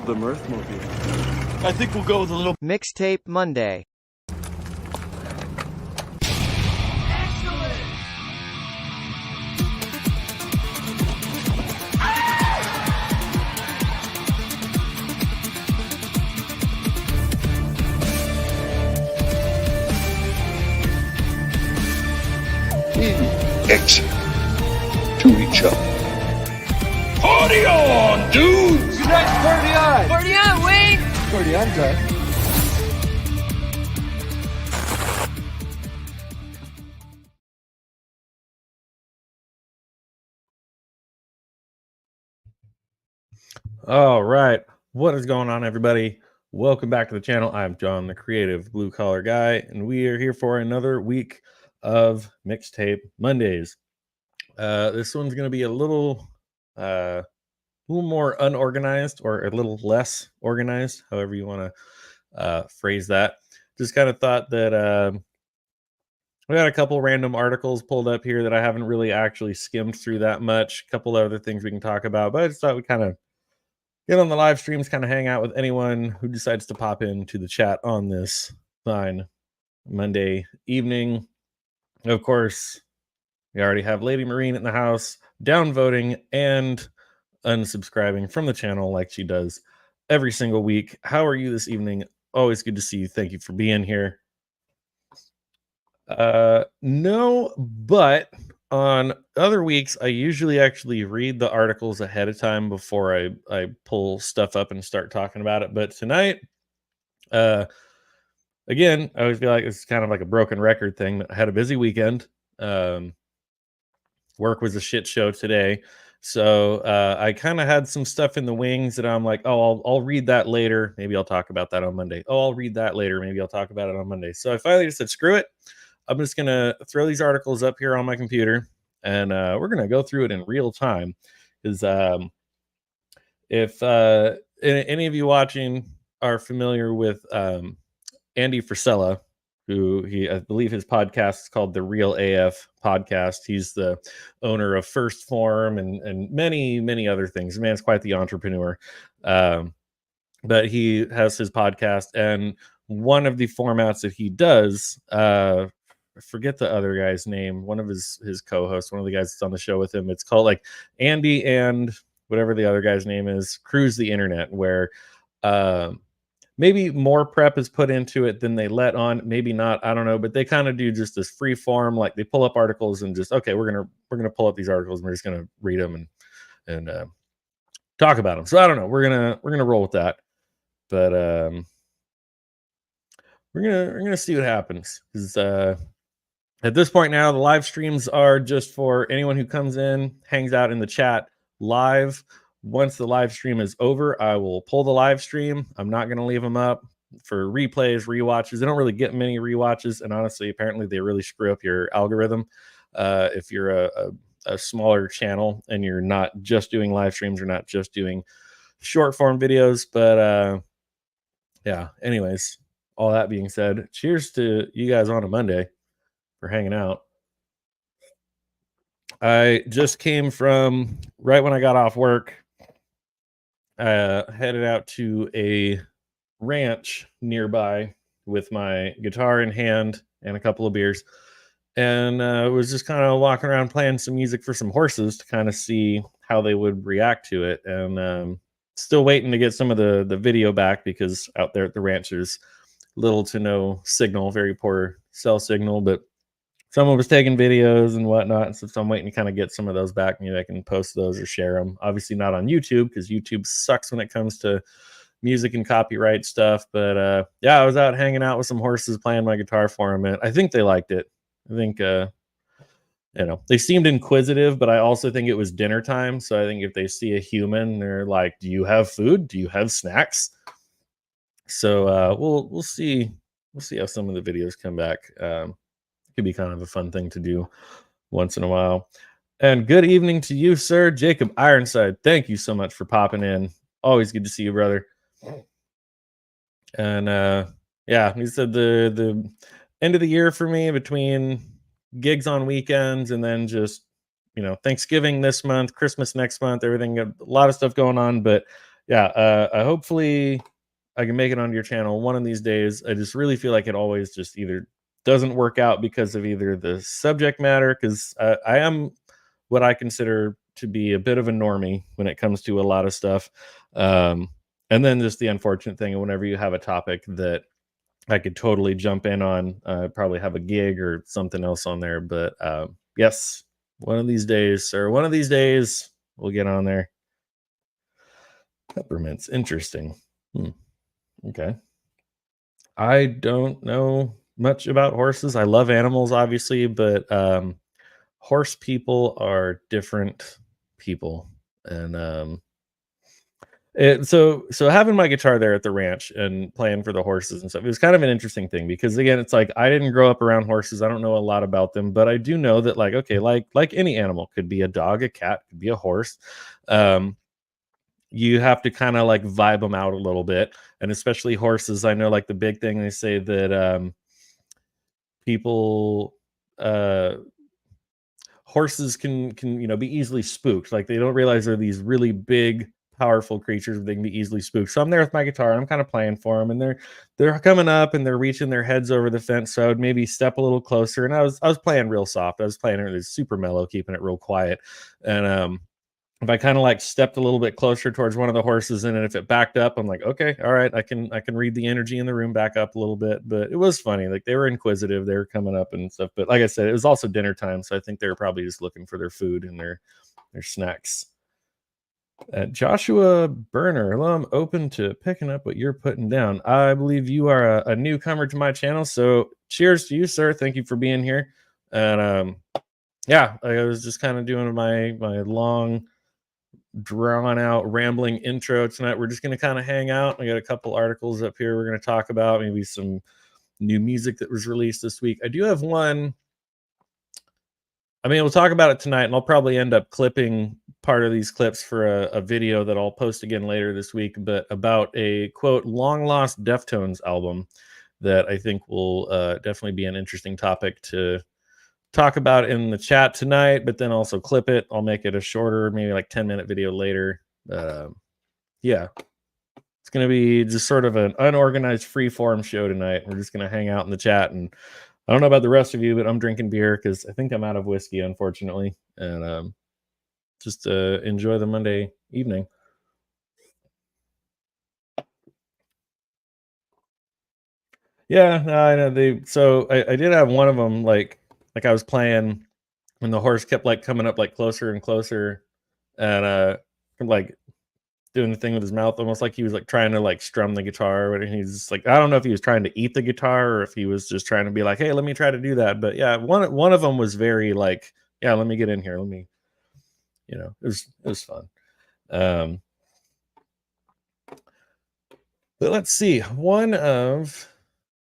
the Mirthmobile. I think we'll go with a little Mixtape Monday. Excellent to each other. Party on, dudes! party on! Party on, Wayne! Party on, Doug. All right. What is going on, everybody? Welcome back to the channel. I'm John, the creative blue collar guy, and we are here for another week of Mixtape Mondays. This one's going to be a little more unorganized, or a little less organized, however you want to phrase that. Just kind of thought that we got a couple random articles pulled up here that I haven't really actually skimmed through that much. A couple other things we can talk about, but I just thought we kind of get on the live streams, kind of hang out with anyone who decides to pop into the chat on this fine Monday evening. Of course, we already have Lady Marine in the house, downvoting and unsubscribing from the channel like she does every single week. How are you this evening? Always good to see you. Thank you for being here. No, but on other weeks, I usually actually read the articles ahead of time before I pull stuff up and start talking about it. But tonight, again, I always feel like it's kind of like a broken record thing. I had a busy weekend. Work was a shit show today. So I kind of had some stuff in the wings that I'm like, oh, I'll read that later. Maybe I'll talk about that on Monday. Oh, I'll read that later. Maybe I'll talk about it on Monday. So I finally just said, screw it. I'm just going to throw these articles up here on my computer, and we're going to go through it in real time. Because if any of you watching are familiar with Andy Frisella, who I believe his podcast is called The Real AF Podcast. He's the owner of First Form and many, many other things. The man's quite the entrepreneur. But he has his podcast, and one of the formats that he does, I forget the other guy's name, one of his co-hosts, one of the guys that's on the show with him, it's called like Andy and whatever the other guy's name is, Cruise the Internet, where maybe more prep is put into it than they let on, maybe not, I don't know, but they kind of do just this free form, like they pull up articles and just, okay, we're gonna pull up these articles and we're just gonna read them and talk about them. So I don't know, we're gonna roll with that, but we're gonna see what happens, because at this point now, the live streams are just for anyone who comes in, hangs out in the chat live. Once the live stream is over, I will pull the live stream. I'm not going to leave them up for replays, rewatches. They don't really get many rewatches, and honestly, apparently they really screw up your algorithm if you're a smaller channel and you're not just doing live streams or not just doing short form videos. But yeah, anyways, all that being said, cheers to you guys on a Monday for hanging out. I just came from, right when I got off work, headed out to a ranch nearby with my guitar in hand and a couple of beers, and was just kind of walking around playing some music for some horses to kind of see how they would react to it. And still waiting to get some of the video back, because out there at the ranch there's little to no signal, very poor cell signal, but someone was taking videos and whatnot, so I'm waiting to kind of get some of those back. Maybe I can post those or share them. Obviously not on YouTube, because YouTube sucks when it comes to music and copyright stuff. But yeah, I was out hanging out with some horses, playing my guitar for them, and I think they liked it. I think they seemed inquisitive, but I also think it was dinner time. So I think if they see a human, they're like, "Do you have food? Do you have snacks?" So we'll see. We'll see how some of the videos come back. Could be kind of a fun thing to do once in a while. And good evening to you, sir, Jacob Ironside. Thank you so much for popping in. Always good to see you, brother. And yeah, he said the end of the year for me, between gigs on weekends and then just Thanksgiving this month, Christmas next month, everything, a lot of stuff going on. But yeah, hopefully I can make it onto your channel one of these days. I just really feel like it always just either doesn't work out because of either the subject matter, because I am what I consider to be a bit of a normie when it comes to a lot of stuff. Um, and then just the unfortunate thing, whenever you have a topic that I could totally jump in on, probably have a gig or something else on there. But yes, one of these days, or one of these days, we'll get on there. Peppermints, interesting. Okay. I don't know much about horses. I love animals, obviously, but horse people are different people. And so having my guitar there at the ranch and playing for the horses and stuff, it was kind of an interesting thing because again, it's like I didn't grow up around horses. I don't know a lot about them, but I do know that like okay, like any animal, could be a dog, a cat, could be a horse. Um, you have to kind of like vibe them out a little bit, and especially horses. I know like the big thing they say that people uh horses can be easily spooked. Like they don't realize they're these really big, powerful creatures. They can be easily spooked. So I'm there with my guitar. I'm kind of playing for them, and they're coming up and they're reaching their heads over the fence. So I would maybe step a little closer, and I was playing real soft. I was playing it super mellow, keeping it real quiet. And if I kind of like stepped a little bit closer towards one of the horses, and if it backed up, I'm like, okay, all right, I can read the energy in the room back up a little bit. But it was funny, like they were inquisitive, they were coming up and stuff. But like I said, it was also dinner time, so I think they were probably just looking for their food and their snacks. Joshua Burner, hello, I'm open to picking up what you're putting down. I believe you are a newcomer to my channel, so cheers to you, sir. Thank you for being here. And yeah, I was just kind of doing my long drawn out rambling intro tonight. We're just going to kind of hang out. I got a couple articles up here we're going to talk about, maybe some new music that was released this week. I do have one. I mean, we'll talk about it tonight, and I'll probably end up clipping part of these clips for a video that I'll post again later this week, but about a quote long lost Deftones album that I think will definitely be an interesting topic to talk about in the chat tonight, but then also clip it. I'll make it a shorter, maybe like 10-minute video later. Yeah, it's going to be just sort of an unorganized free form show tonight. We're just going to hang out in the chat, and I don't know about the rest of you, but I'm drinking beer because I think I'm out of whiskey, unfortunately, and just enjoy the Monday evening. Yeah, no, I know so I did have one of them like I was playing when the horse kept like coming up like closer and closer, and like doing the thing with his mouth, almost like he was like trying to like strum the guitar. And he's just like, I don't know if he was trying to eat the guitar or if he was just trying to be like, hey, let me try to do that. But yeah, one of them was very like, yeah, let me get in here. Let me, it was fun. But let's see. One of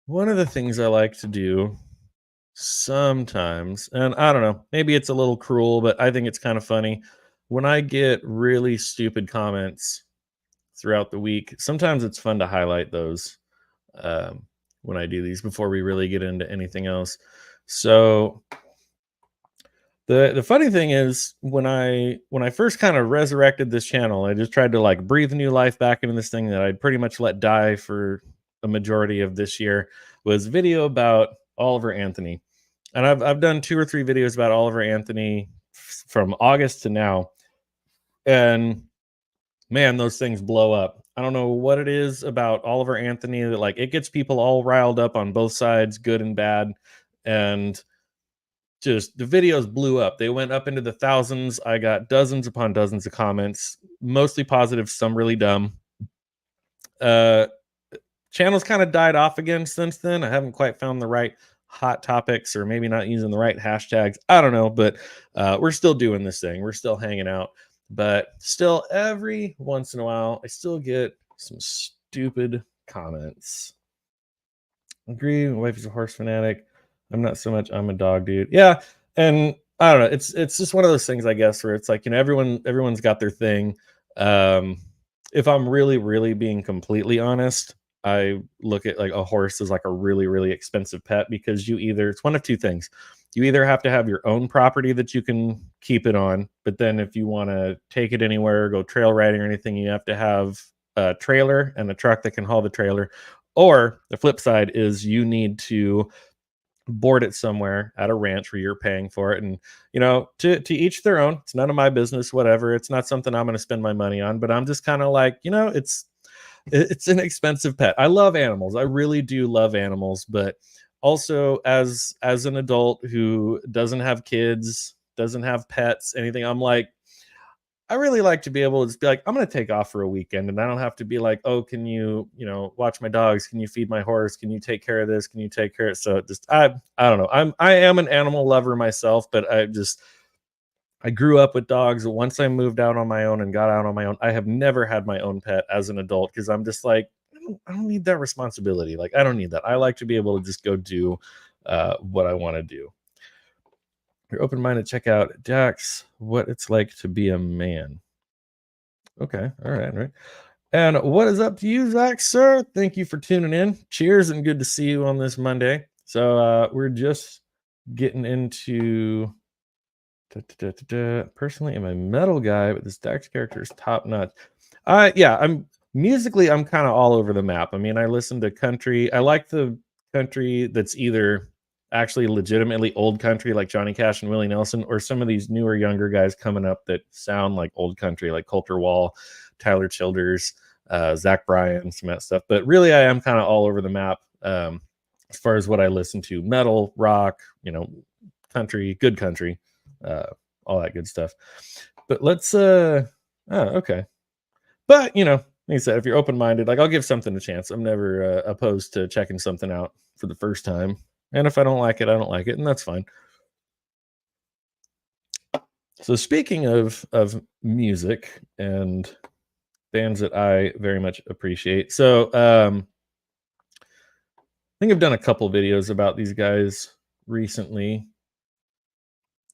the things I like to do sometimes, and I don't know, maybe it's a little cruel, but I think it's kind of funny when I get really stupid comments throughout the week. Sometimes it's fun to highlight those when I do these before we really get into anything else. So the funny thing is when I first kind of resurrected this channel, I just tried to like breathe new life back into this thing that I'd pretty much let die for a majority of this year, was video about Oliver Anthony. And I've done 2 or 3 videos about Oliver Anthony from August to now. And man, those things blow up. I don't know what it is about Oliver Anthony that like it gets people all riled up on both sides, good and bad. And just the videos blew up. They went up into the thousands. I got dozens upon dozens of comments, mostly positive, some really dumb. Channel's kind of died off again since then. I haven't quite found the right hot topics, or maybe not using the right hashtags. I don't know, but we're still doing this thing. We're still hanging out. But still, every once in a while, I still get some stupid comments. Agree, my wife is a horse fanatic. I'm not so much. I'm a dog dude. Yeah, and I don't know. It's just one of those things, I guess, where it's like everyone's got their thing. If I'm really being completely honest, I look at like a horse as like a really, really expensive pet because it's one of two things. You either have to have your own property that you can keep it on, but then if you want to take it anywhere, go trail riding or anything, you have to have a trailer and a truck that can haul the trailer. Or the flip side is you need to board it somewhere at a ranch where you're paying for it. And to each their own. It's none of my business, whatever. It's not something I'm going to spend my money on, but I'm just kind of like, it's an expensive pet. I love animals. I really do love animals, but also as an adult who doesn't have kids, doesn't have pets, anything, I'm like, I really like to be able to just be like, I'm going to take off for a weekend and I don't have to be like, oh, can watch my dogs? Can you feed my horse? Can you take care of this? Can you take care of So I don't know. I am an animal lover myself, but I grew up with dogs. Once I moved out on my own and got out on my own, I have never had my own pet as an adult because I'm just like, I don't need that responsibility. Like, I don't need that. I like to be able to just go do what I want to do. You're open minded. Check out Dax, what it's like to be a man. Okay. All right. All right. And what is up to you, Zach, sir? Thank you for tuning in. Cheers and good to see you on this Monday. So we're just getting into personally, I'm a metal guy, but this Dax character is top notch. I'm musically, I'm kind of all over the map. I mean, I listen to country. I like the country that's either actually legitimately old country like Johnny Cash and Willie Nelson, or some of these newer, younger guys coming up that sound like old country, like Coulter Wall, Tyler Childers, Zach Bryan, some of that stuff. But really, I am kind of all over the map as far as what I listen to: metal, rock, country, good country, all that good stuff. But let's okay. But like I said, if you're open-minded, like I'll give something a chance. I'm never opposed to checking something out for the first time. And if I don't like it, I don't like it, and that's fine. So speaking of music and bands that I very much appreciate. So I think I've done a couple videos about these guys recently.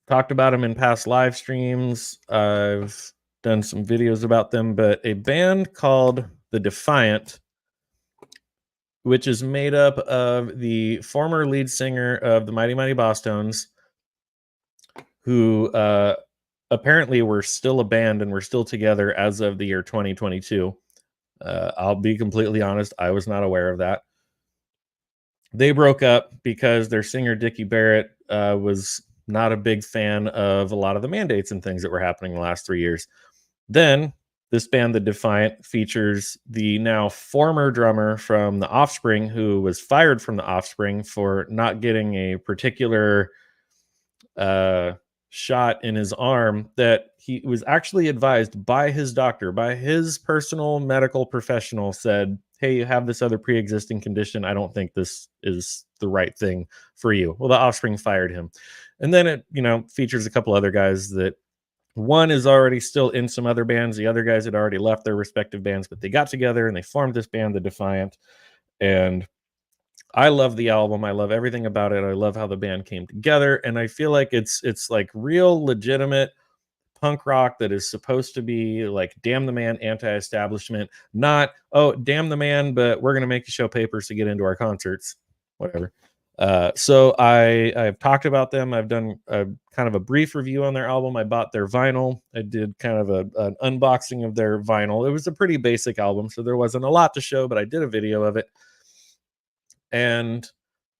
Talked about them in past live streams. I've done some videos about them, but a band called The Defiant, which is made up of the former lead singer of the Mighty Mighty Boss Tones, who apparently were still a band and were still together as of the year 2022. I'll be completely honest, I was not aware of that. They broke up because their singer Dickie Barrett was not a big fan of a lot of the mandates and things that were happening the last 3 years. Then this band, The Defiant, features the now former drummer from The Offspring, who was fired from The Offspring for not getting a particular shot in his arm that he was actually advised by his doctor, by his personal medical professional, said, hey, you have this other pre-existing condition. I don't think this is the right thing for you. Well, The Offspring fired him. And then it, features a couple other guys that one is already still in some other bands. The other guys had already left their respective bands, but they got together and they formed this band, The Defiant. And I love the album. I love everything about it. I love how the band came together. And I feel like it's like real legitimate punk rock that is supposed to be like damn the man, anti-establishment, not oh damn the man, but we're gonna make you show papers to get into our concerts, whatever. So I've talked about them. I've done a kind of a brief review on their album. I bought their vinyl. I did kind of an unboxing of their vinyl. It was a pretty basic album, so there wasn't a lot to show, but I did a video of it. And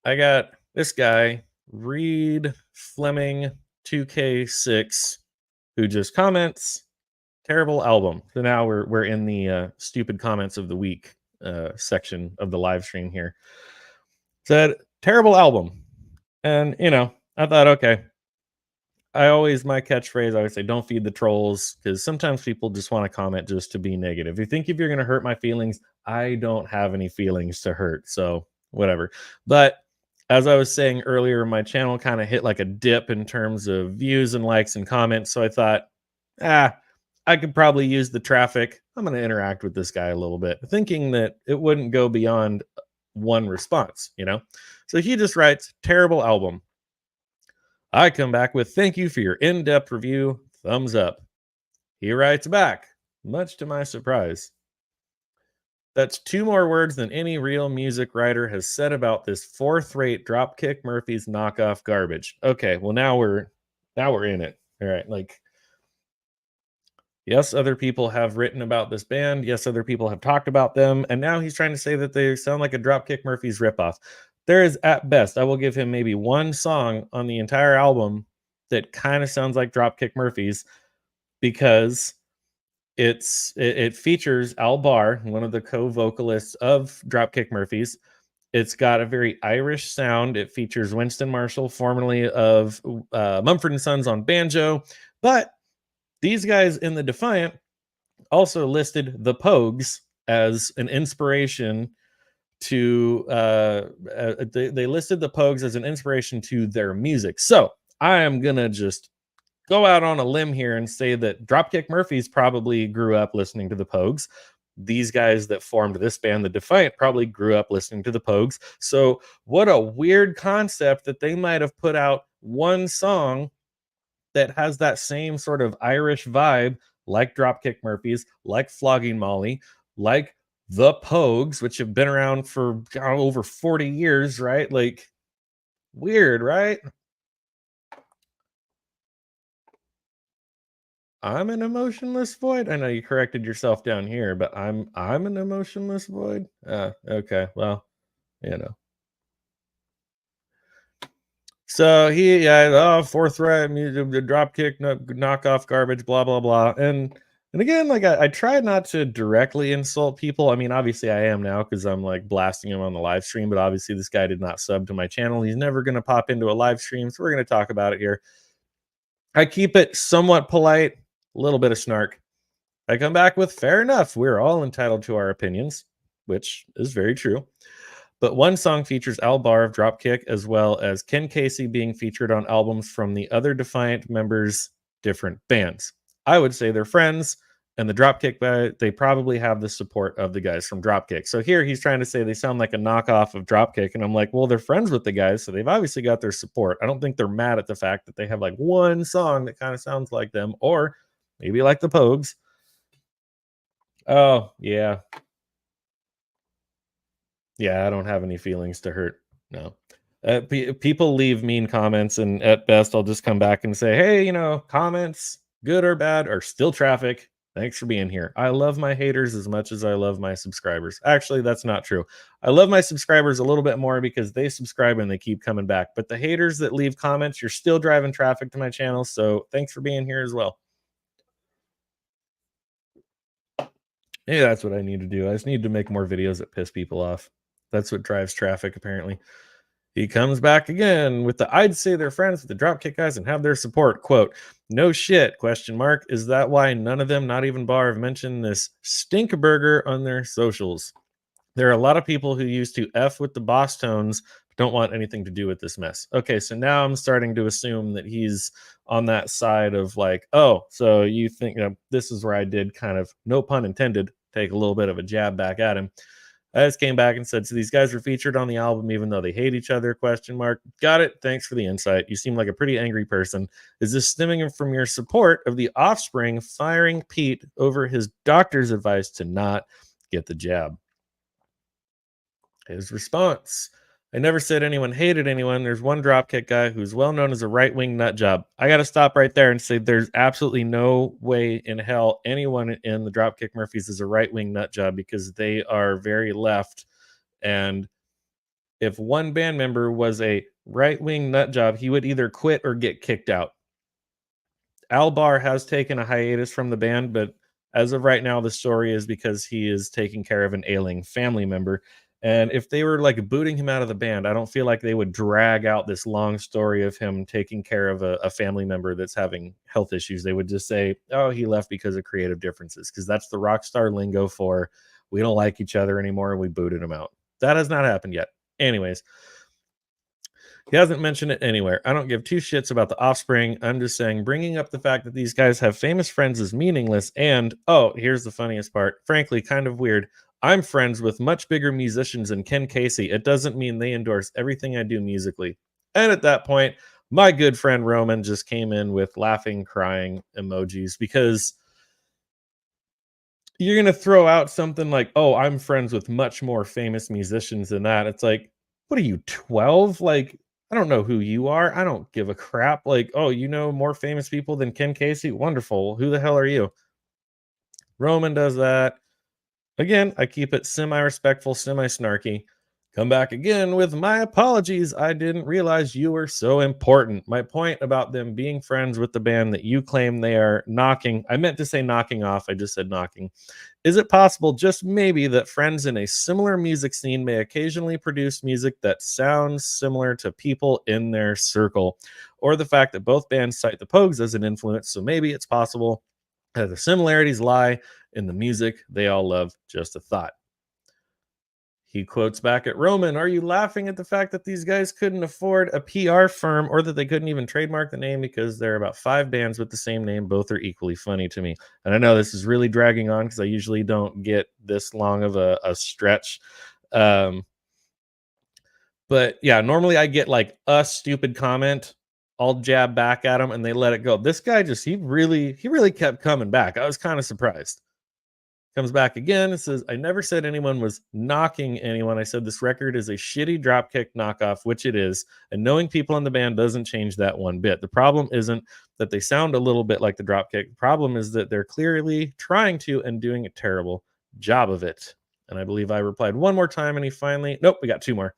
I got this guy, Reed Fleming 2K6, who just comments, terrible album. So now we're in the stupid comments of the week section of the live stream here. Said, terrible album. And, I thought, okay. My catchphrase, I always say, don't feed the trolls, because sometimes people just want to comment just to be negative. If you're going to hurt my feelings, I don't have any feelings to hurt. So whatever. But as I was saying earlier, my channel kind of hit like a dip in terms of views and likes and comments. So I thought, I could probably use the traffic. I'm going to interact with this guy a little bit, thinking that it wouldn't go beyond one response, So he just writes, terrible album. I come back with, thank you for your in-depth review. Thumbs up. He writes back, much to my surprise, That's 2 more words than any real music writer has said about this fourth-rate Dropkick Murphys knockoff garbage. Okay, well now we're in it. All right, like yes, other people have written about this band. Yes, other people have talked about them, and now he's trying to say that they sound like a Dropkick Murphys ripoff. There is, at best, I will give him maybe one song on the entire album that kind of sounds like Dropkick Murphys because it features Al Barr, one of the co-vocalists of Dropkick Murphys. It's got a very Irish sound. It features Winston Marshall, formerly of Mumford and Sons on banjo, but these guys in the Defiant also listed the Pogues as an inspiration to they listed the Pogues as an inspiration to their music. So I am gonna just go out on a limb here and say that Dropkick Murphys probably grew up listening to the Pogues. These guys that formed this band, the Defiant, probably grew up listening to the Pogues. So what a weird concept that they might have put out one song that has that same sort of Irish vibe, like Dropkick Murphys, like Flogging Molly, like the Pogues, which have been around for over 40 years, right? Like, weird, right? I'm an emotionless void. I know you corrected yourself down here, but I'm an emotionless void. Okay, well, you know. So forthright music, the dropkick, knockoff garbage, blah blah blah, and again, like I try not to directly insult people. I mean, obviously I am now because I'm like blasting him on the live stream, but obviously this guy did not sub to my channel. He's never gonna pop into a live stream, so we're gonna talk about it here. I keep it somewhat polite, a little bit of snark. I come back with fair enough. We're all entitled to our opinions, which is very true. But one song features Al Barr of Dropkick, as well as Ken Casey being featured on albums from the other Defiant members' different bands. I would say they're friends, and the Dropkick, they probably have the support of the guys from Dropkick. So here he's trying to say they sound like a knockoff of Dropkick, and I'm like, well, they're friends with the guys, so they've obviously got their support. I don't think they're mad at the fact that they have like one song that kind of sounds like them, or maybe like the Pogues. Oh, yeah. Yeah, I don't have any feelings to hurt. No. People leave mean comments, and at best, I'll just come back and say, hey, comments, good or bad, are still traffic. Thanks for being here. I love my haters as much as I love my subscribers. Actually, that's not true. I love my subscribers a little bit more because they subscribe and they keep coming back. But the haters that leave comments, you're still driving traffic to my channel. So thanks for being here as well. Yeah, that's what I need to do. I just need to make more videos that piss people off. That's what drives traffic, apparently. He comes back again with the I'd say they're friends with the Dropkick guys and have their support. Quote, no shit, question mark. Is that why none of them, not even Barr, have mentioned this stink burger on their socials? There are a lot of people who used to F with the boss tones, don't want anything to do with this mess. Okay, so now I'm starting to assume that he's on that side of like, oh, so you think this is where I did kind of, no pun intended, take a little bit of a jab back at him. I just came back and said, so these guys were featured on the album even though they hate each other, question mark. Got it. Thanks for the insight. You seem like a pretty angry person. Is this stemming from your support of the Offspring firing Pete over his doctor's advice to not get the jab? His response, I never said anyone hated anyone. There's one Dropkick guy who's well known as a right-wing nut job. I got to stop right there and say there's absolutely no way in hell anyone in the Dropkick Murphys is a right-wing nut job because they are very left. And if one band member was a right-wing nut job, he would either quit or get kicked out. Al Barr has taken a hiatus from the band, but as of right now, the story is because he is taking care of an ailing family member. And if they were like booting him out of the band, I don't feel like they would drag out this long story of him taking care of a family member that's having health issues. They would just say, oh, he left because of creative differences, because that's the rock star lingo for we don't like each other anymore and we booted him out. That has not happened yet. Anyways, he hasn't mentioned it anywhere. I don't give two shits about the Offspring. I'm just saying bringing up the fact that these guys have famous friends is meaningless. And, oh, here's the funniest part. Frankly, kind of weird. I'm friends with much bigger musicians than Ken Casey. It doesn't mean they endorse everything I do musically. And at that point, my good friend Roman just came in with laughing, crying emojis because you're gonna throw out something like, "Oh, I'm friends with much more famous musicians than that." It's like, what are you, 12? Like, I don't know who you are. I don't give a crap. Like, oh, you know more famous people than Ken Casey? Wonderful. Who the hell are you? Roman does that. Again, I keep it semi-respectful, semi-snarky. Come back again with my apologies. I didn't realize you were so important. My point about them being friends with the band that you claim they are knocking, I meant to say knocking off, I just said knocking. Is it possible, just maybe, that friends in a similar music scene may occasionally produce music that sounds similar to people in their circle? Or the fact that both bands cite the Pogues as an influence, so maybe it's possible that the similarities lie in the music they all love. Just a thought. He quotes back at Roman, "Are you laughing at the fact that these guys couldn't afford a PR firm or that they couldn't even trademark the name because there are about 5 bands with the same name? Both are equally funny to me." And I know this is really dragging on because I usually don't get this long of a stretch. Um, but yeah, normally I get like a stupid comment. I'll jab back at them and they let it go. This guy just he really kept coming back. I was kind of surprised. Comes back again and says, "I never said anyone was knocking anyone. I said this record is a shitty dropkick knockoff, which it is. And knowing people in the band doesn't change that one bit. The problem isn't that they sound a little bit like the dropkick. The problem is that they're clearly trying to and doing a terrible job of it." And I believe I replied one more time and he finally, nope, we got 2 more.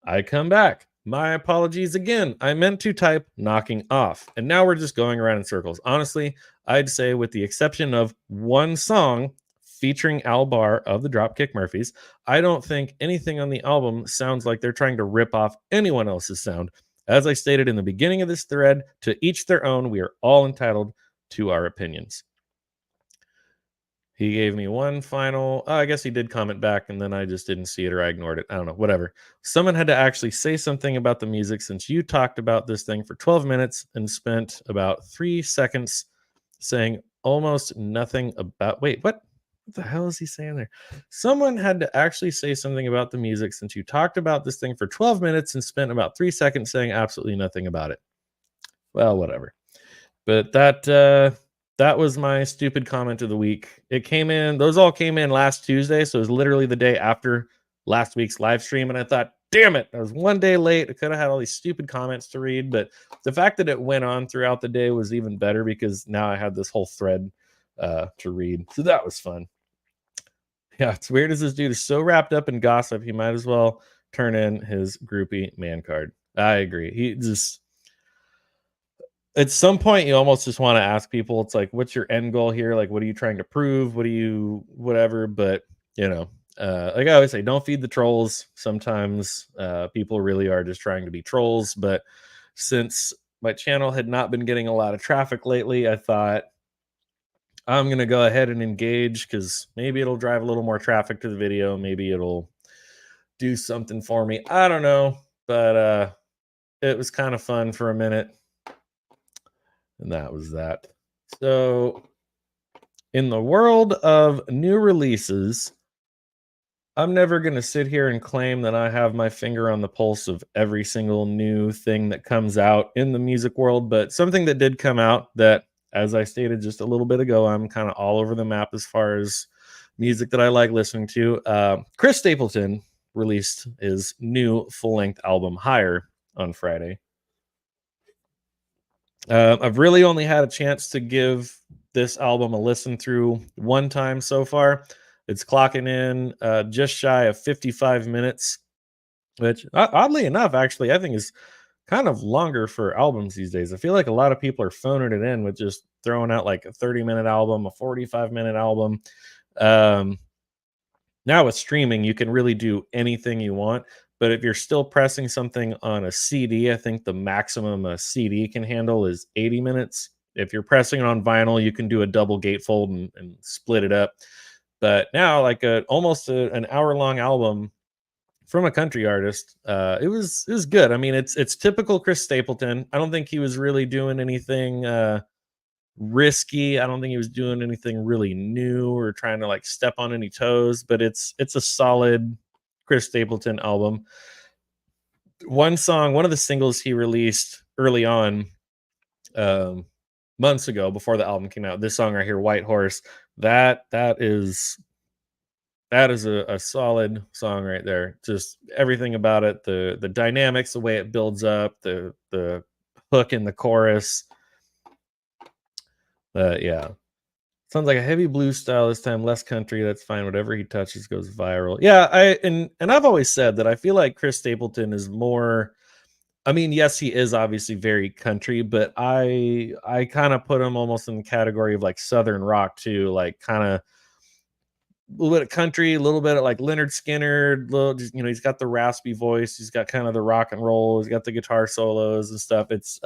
I come back. My apologies again. I meant to type knocking off. And now we're just going around in circles. Honestly, I'd say, with the exception of one song featuring Al Barr of the Dropkick Murphys, I don't think anything on the album sounds like they're trying to rip off anyone else's sound. As I stated in the beginning of this thread, to each their own, we are all entitled to our opinions. He gave me one final, I guess he did comment back and then I just didn't see it or I ignored it. I don't know, whatever. Someone had to actually say something about the music since you talked about this thing for 12 minutes and spent about 3 seconds saying almost nothing about. Wait, what? What the hell is he saying there? Someone had to actually say something about the music since you talked about this thing for 12 minutes and spent about 3 seconds saying absolutely nothing about it. Well, whatever. But that was my stupid comment of the week. It came in, those all came in last Tuesday, so it was literally the day after last week's live stream. And I thought, damn it, I was one day late. I could have had all these stupid comments to read. But the fact that it went on throughout the day was even better because now I had this whole thread to read. So that was fun. Yeah, it's weird as this dude is so wrapped up in gossip, he might as well turn in his groupie man card. I agree. He just, at some point you almost just want to ask people, it's like, what's your end goal here? Like, what are you trying to prove? What do you, whatever? But you know, like I always say, don't feed the trolls. Sometimes people really are just trying to be trolls. But since my channel had not been getting a lot of traffic lately, I thought I'm going to go ahead and engage because maybe it'll drive a little more traffic to the video. Maybe it'll do something for me. I don't know. But it was kind of fun for a minute. And that was that. So, in the world of new releases, I'm never going to sit here and claim that I have my finger on the pulse of every single new thing that comes out in the music world, but something that did come out that, as I stated just a little bit ago, I'm kind of all over the map as far as music that I like listening to. Chris Stapleton released his new full length album, Higher, on Friday. I've really only had a chance to give this album a listen through one time so far. It's clocking in just shy of 55 minutes, which oddly enough, actually, I think is kind of longer for albums these days. I feel like a lot of people are phoning it in with just throwing out like a 30-minute album, a 45-minute album. Um, Now with streaming, you can really do anything you want. But if you're still pressing something on a CD, I think the maximum a CD can handle is 80 minutes. If you're pressing it on vinyl, you can do a double gatefold and split it up. But now, like an hour long album from a country artist, it was good. I mean, it's typical Chris Stapleton. I don't think he was really doing anything risky. I don't think he was doing anything really new or trying to like step on any toes, but it's a solid Chris Stapleton album. One song, one of the singles he released early on, um, months ago before the album came out. This song right here, White Horse, that is a solid song right there. Just everything about it, the dynamics, the way it builds up, the hook in the chorus. Yeah. Sounds like a heavy blues style this time, less country. That's fine. Whatever he touches goes viral. Yeah, and I've always said that I feel like Chris Stapleton is more. I mean, yes, he is obviously very country, but I kind of put him almost in the category of like southern rock too, like kind of a little bit of country, a little bit of like Leonard Skinner, little just, he's got the raspy voice, he's got kind of the rock and roll, he's got the guitar solos and stuff. It's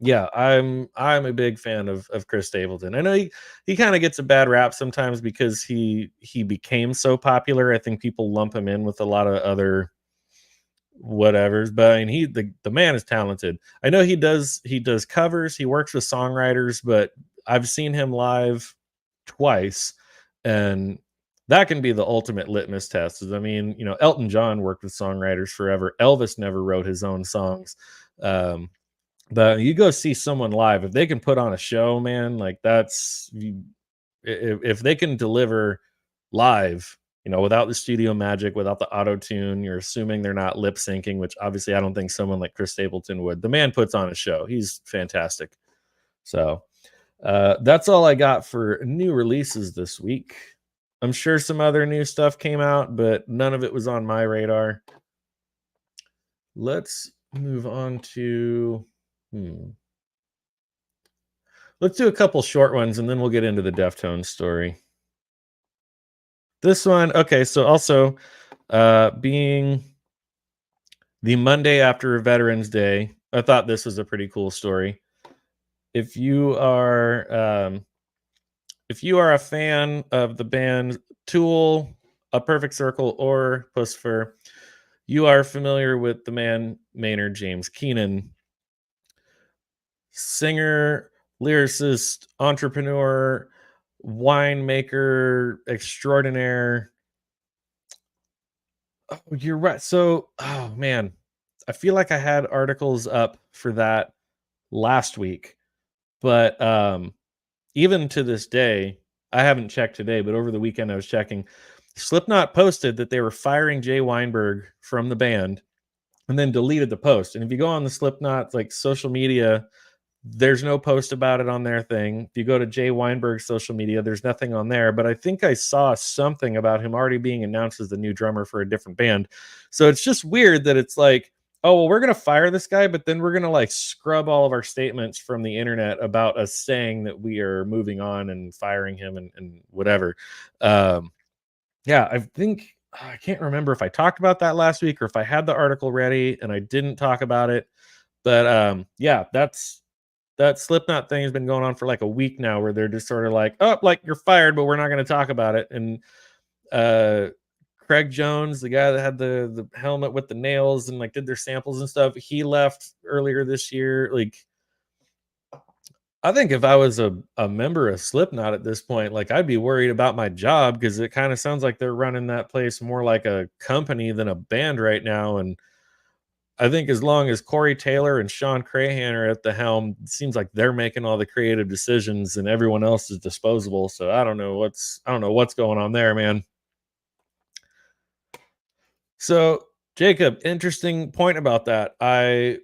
yeah, I'm a big fan of Chris Stapleton. I know he kind of gets a bad rap sometimes because he became so popular. I think people lump him in with a lot of other whatevers, but I mean the man is talented. I know he does covers, he works with songwriters, but I've seen him live twice, and that can be the ultimate litmus test. I mean, Elton John worked with songwriters forever. Elvis never wrote his own songs. Um, but you go see someone live, if they can put on a show, man, like if they can deliver live, without the studio magic, without the auto tune, you're assuming they're not lip syncing, which obviously I don't think someone like Chris Stapleton would. The man puts on a show. He's fantastic. So that's all I got for new releases this week. I'm sure some other new stuff came out, but none of it was on my radar. Let's move on to let's do a couple short ones and then we'll get into the Deftones story. This one, okay, so also being the Monday after Veterans Day, I thought this was a pretty cool story. If you are a fan of the band Tool, A Perfect Circle, or Pussifer, you are familiar with the man Maynard James Keenan, singer, lyricist, entrepreneur, winemaker extraordinaire. Oh, you're right. So, oh man, I feel like I had articles up for that last week, but even to this day, I haven't checked today, but over the weekend I was checking. Slipknot posted that they were firing Jay Weinberg from the band and then deleted the post. And if you go on the Slipknot like social media, there's no post about it on their thing. If you go to Jay Weinberg's social media, there's nothing on there. But I think I saw something about him already being announced as the new drummer for a different band. So it's just weird that it's like, oh, well, we're going to fire this guy, but then we're going to like scrub all of our statements from the internet about us saying that we are moving on and firing him and whatever. Yeah, I think I can't remember if I talked about that last week or if I had the article ready and I didn't talk about it. But yeah, that Slipknot thing has been going on for like a week now, where they're just sort of like, oh, like you're fired, but we're not going to talk about it. And Craig Jones, the guy that had the helmet with the nails and like did their samples and stuff, he left earlier this year. Like, I think if I was a member of Slipknot at this point, like I'd be worried about my job, because it kind of sounds like they're running that place more like a company than a band right now. And I think as long as Corey Taylor and Sean Crahan are at the helm, it seems like they're making all the creative decisions and everyone else is disposable. So I don't know what's going on there, man. So Jacob, interesting point about that. I'm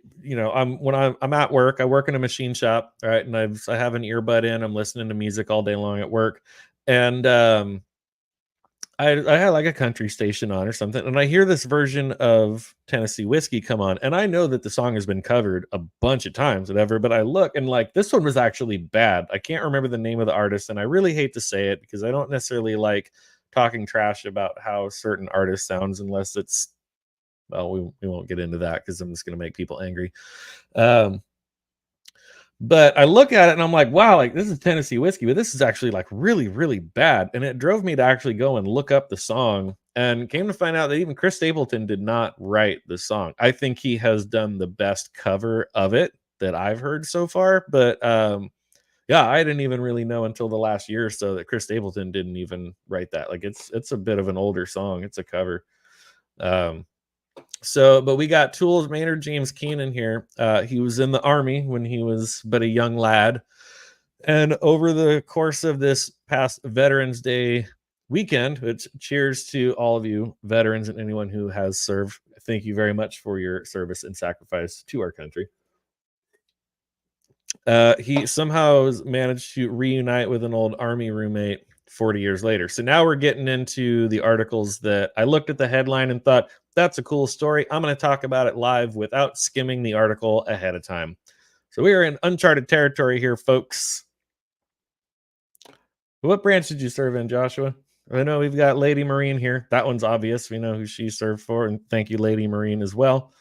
at work. I work in a machine shop, right? And I have an earbud in. I'm listening to music all day long at work, and I had like a country station on or something, and I hear this version of Tennessee Whiskey come on, and I know that the song has been covered a bunch of times, whatever. But I look and like this one was actually bad. I can't remember the name of the artist, and I really hate to say it because I don't necessarily like talking trash about how certain artist sounds unless it's well, we won't get into that because I'm just going to make people angry. But I look at it and I'm like, wow, like this is Tennessee Whiskey, but this is actually like really, really bad. And it drove me to actually go and look up the song, and came to find out that even Chris Stapleton did not write the song. I think he has done the best cover of it that I've heard so far. But yeah, I didn't even really know until the last year or so that Chris Stapleton didn't even write that. Like it's a bit of an older song. It's a cover. So, but we got Tools Maynard James Keenan here. He was in the Army when he was but a young lad. And over the course of this past Veterans Day weekend, which cheers to all of you veterans and anyone who has served. Thank you very much for your service and sacrifice to our country. He somehow has managed to reunite with an old Army roommate 40 years later. So now we're getting into the articles that I looked at the headline and thought, that's a cool story. I'm going to talk about it live without skimming the article ahead of time. So we are in uncharted territory here, folks. What branch did you serve in, Joshua? I know we've got Lady Marine here. That one's obvious. We know who she served for. And thank you, Lady Marine, as well.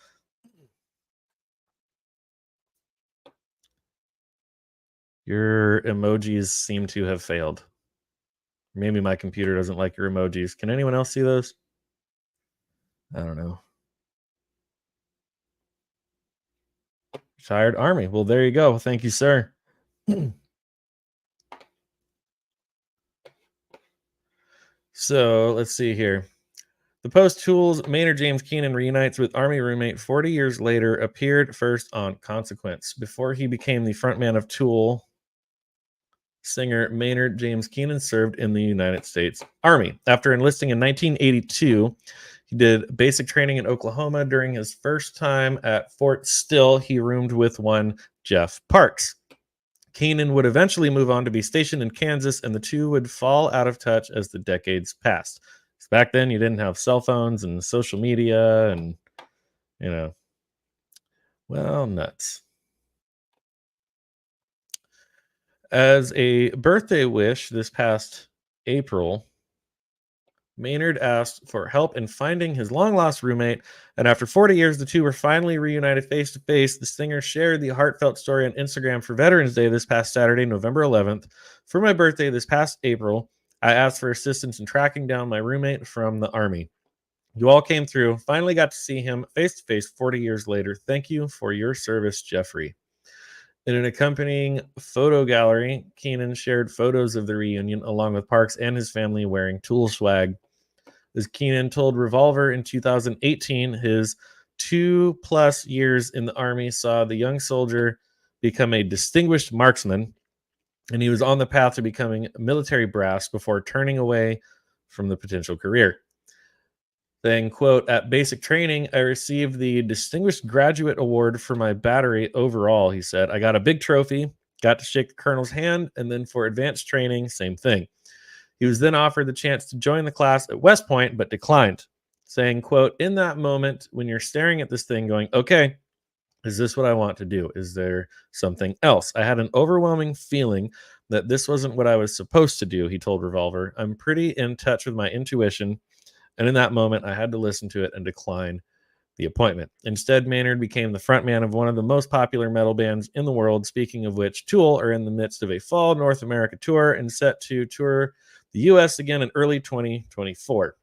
Your emojis seem to have failed. Maybe my computer doesn't like your emojis. Can anyone else see those? I don't know. Retired Army. Well, there you go. Thank you, sir. So let's see here. The Post Tools Maynard James Keenan reunites with Army roommate 40 years later appeared first on Consequence. Before he became the frontman of Tool, singer Maynard James Keenan served in the United States Army. After enlisting in 1982, he did basic training in Oklahoma. During his first time at Fort Still, he roomed with one Jeff Parks. Keenan would eventually move on to be stationed in Kansas, and the two would fall out of touch as the decades passed. Back then, you didn't have cell phones and social media and, well, nuts. As a birthday wish this past April, Maynard asked for help in finding his long-lost roommate, and after 40 years, the two were finally reunited face-to-face. The singer shared the heartfelt story on Instagram for Veterans Day this past Saturday, November 11th. For my birthday this past April, I asked for assistance in tracking down my roommate from the Army. You all came through. Finally got to see him face-to-face 40 years later. Thank you for your service, Jeffrey. In an accompanying photo gallery, Keenan shared photos of the reunion along with Parks and his family wearing Tool swag. As Keenan told Revolver in 2018, his 2+ years in the Army saw the young soldier become a distinguished marksman, and he was on the path to becoming military brass before turning away from the potential career. Saying, quote, at basic training, I received the Distinguished Graduate Award for my battery overall, he said. I got a big trophy, got to shake the colonel's hand, and then for advanced training, same thing. He was then offered the chance to join the class at West Point, but declined, saying, quote, in that moment, when you're staring at this thing going, okay, is this what I want to do? Is there something else? I had an overwhelming feeling that this wasn't what I was supposed to do, he told Revolver. I'm pretty in touch with my intuition, and in that moment, I had to listen to it and decline the appointment. Instead, Maynard became the frontman of one of the most popular metal bands in the world. Speaking of which, Tool are in the midst of a fall North America tour and set to tour the U.S. again in early 2024.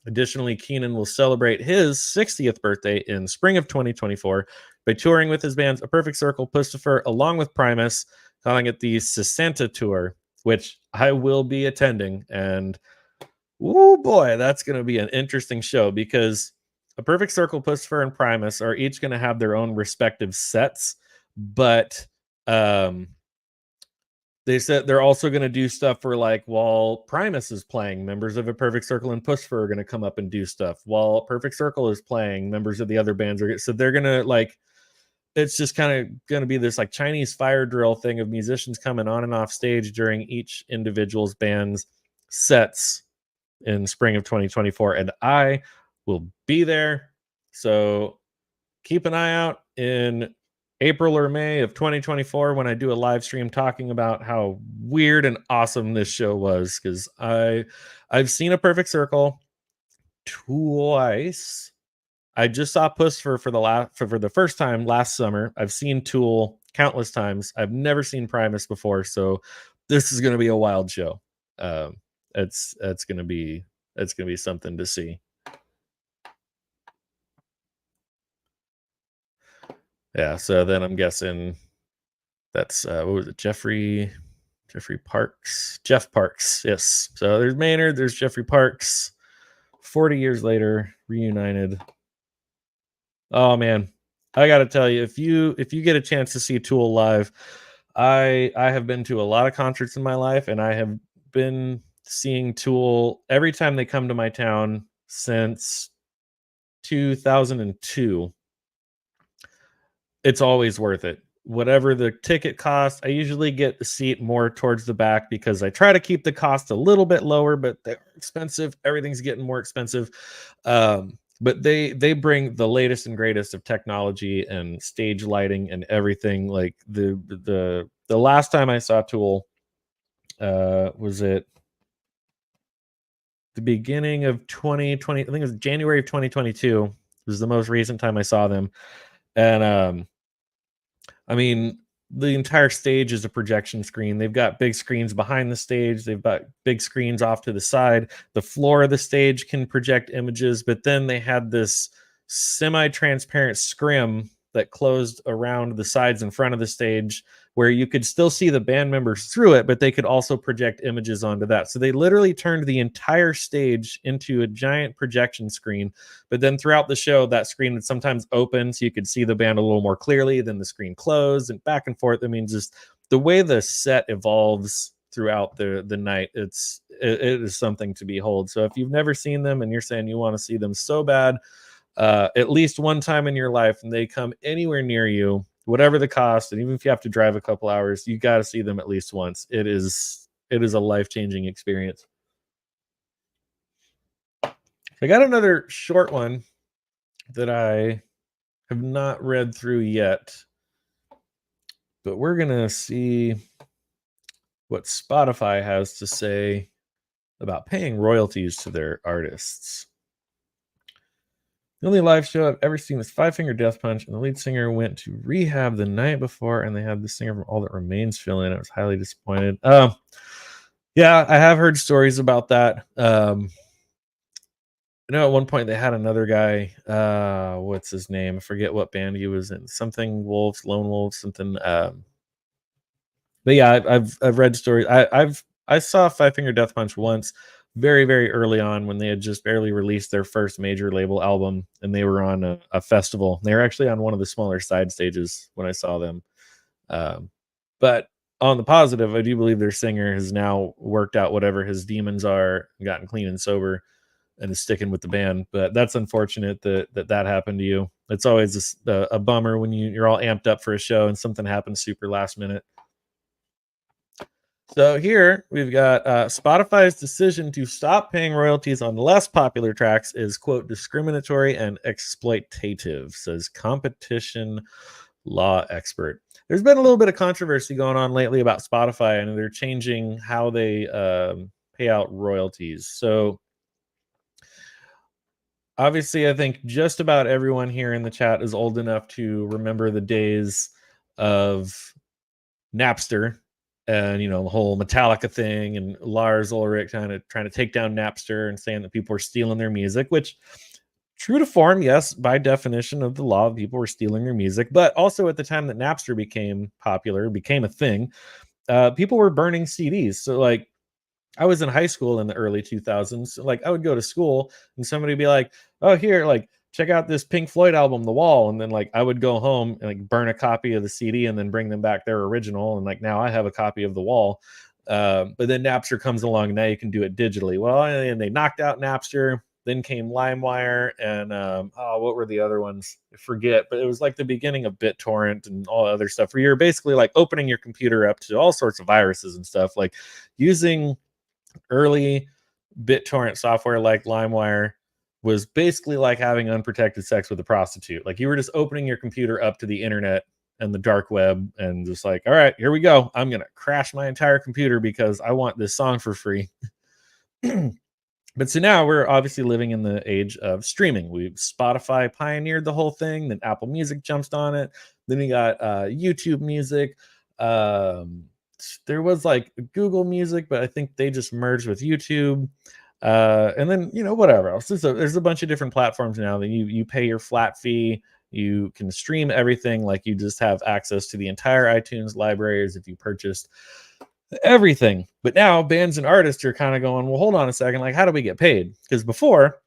Additionally, Keenan will celebrate his 60th birthday in spring of 2024 by touring with his bands A Perfect Circle, Pustifer, along with Primus, calling it the Sesanta Tour, which I will be attending. And oh boy, that's going to be an interesting show because A Perfect Circle, Pustifer, and Primus are each going to have their own respective sets, but they said they're also going to do stuff for like while Primus is playing, members of A Perfect Circle and Pustifer are going to come up and do stuff. While Perfect Circle is playing, members of the other bands are so they're going to like it's just kind of going to be this like Chinese fire drill thing of musicians coming on and off stage during each individual's band's sets in spring of 2024, and I will be there. So keep an eye out in April or May of 2024 when I do a live stream talking about how weird and awesome this show was, because I've seen A Perfect Circle twice. I just saw Pustifer for the first time last summer. I've seen Tool countless times. I've never seen Primus before, so this is going to be a wild show. It's going to be something to see. Yeah, so then I'm guessing that's what was it? Jeff Parks. Yes. So there's Maynard, there's Jeffrey Parks. 40 years later, reunited. Oh man, I got to tell you, if you get a chance to see Tool live, I have been to a lot of concerts in my life, and I have been seeing Tool every time they come to my town since 2002. It's always worth it. Whatever the ticket cost, I usually get the seat more towards the back because I try to keep the cost a little bit lower, but they're expensive. Everything's getting more expensive. But they bring the latest and greatest of technology and stage lighting and everything. Like the last time I saw Tool, was it the beginning of 2020? I think it was January of 2022. Was the most recent time I saw them, and I mean, the entire stage is a projection screen. They've got big screens behind the stage. They've got big screens off to the side. The floor of the stage can project images, but then they had this semi-transparent scrim that closed around the sides and front of the stage where you could still see the band members through it, but they could also project images onto that. So they literally turned the entire stage into a giant projection screen. But then throughout the show, that screen would sometimes open so you could see the band a little more clearly. Then the screen closed and back and forth. I mean, just the way the set evolves throughout the night, it is something to behold. So if you've never seen them and you're saying you want to see them so bad, at least one time in your life, and they come anywhere near you, whatever the cost, and even if you have to drive a couple hours, you got to see them at least once. It is a life-changing experience. I got another short one that I have not read through yet, but we're gonna see what Spotify has to say about paying royalties to their artists. The only live show I've ever seen was Five Finger Death Punch, and the lead singer went to rehab the night before, and they had the singer from All That Remains fill in. I was highly disappointed. Yeah, I have heard stories about that. I know at one point they had another guy. What's his name? I forget what band he was in. Something Wolves, Lone Wolves, something. But yeah, I've read stories. I saw Five Finger Death Punch once, very very early on when they had just barely released their first major label album, and they were on a festival. They were actually on one of the smaller side stages when I saw them. But on the positive, I do believe their singer has now worked out whatever his demons are, gotten clean and sober, and is sticking with the band. But that's unfortunate that happened to you. It's always a bummer when you're all amped up for a show and something happens super last minute. So here we've got Spotify's decision to stop paying royalties on less popular tracks is, quote, discriminatory and exploitative, says competition law expert. There's been a little bit of controversy going on lately about Spotify, and they're changing how they pay out royalties. So obviously, I think just about everyone here in the chat is old enough to remember the days of Napster, and the whole Metallica thing, and Lars Ulrich trying to take down Napster and saying that people were stealing their music, which, true to form, yes, by definition of the law, people were stealing their music. But also at the time that Napster became popular, became a thing, people were burning CDs. So like, I was in high school in the early 2000s. Like, I would go to school and somebody would be like, "Oh, here, like, check out this Pink Floyd album, The Wall." And then like I would go home and like burn a copy of the CD and then bring them back their original. And like now I have a copy of The Wall. But then Napster comes along and now you can do it digitally. Well, and they knocked out Napster. Then came LimeWire and what were the other ones? I forget, but it was like the beginning of BitTorrent and all other stuff where you're basically like opening your computer up to all sorts of viruses and stuff, like using early BitTorrent software like LimeWire was basically like having unprotected sex with a prostitute. Like, you were just opening your computer up to the internet and the dark web and just like, all right, here we go. I'm going to crash my entire computer because I want this song for free. But so now we're obviously living in the age of streaming. Spotify pioneered the whole thing, then Apple Music jumped on it. Then we got YouTube Music. There was like Google Music, but I think they just merged with YouTube. And then whatever else. There's a bunch of different platforms now that you pay your flat fee. You can stream everything. Like, you just have access to the entire iTunes library as if you purchased everything. But now bands and artists are kind of going, well, hold on a second. Like, how do we get paid? Because before,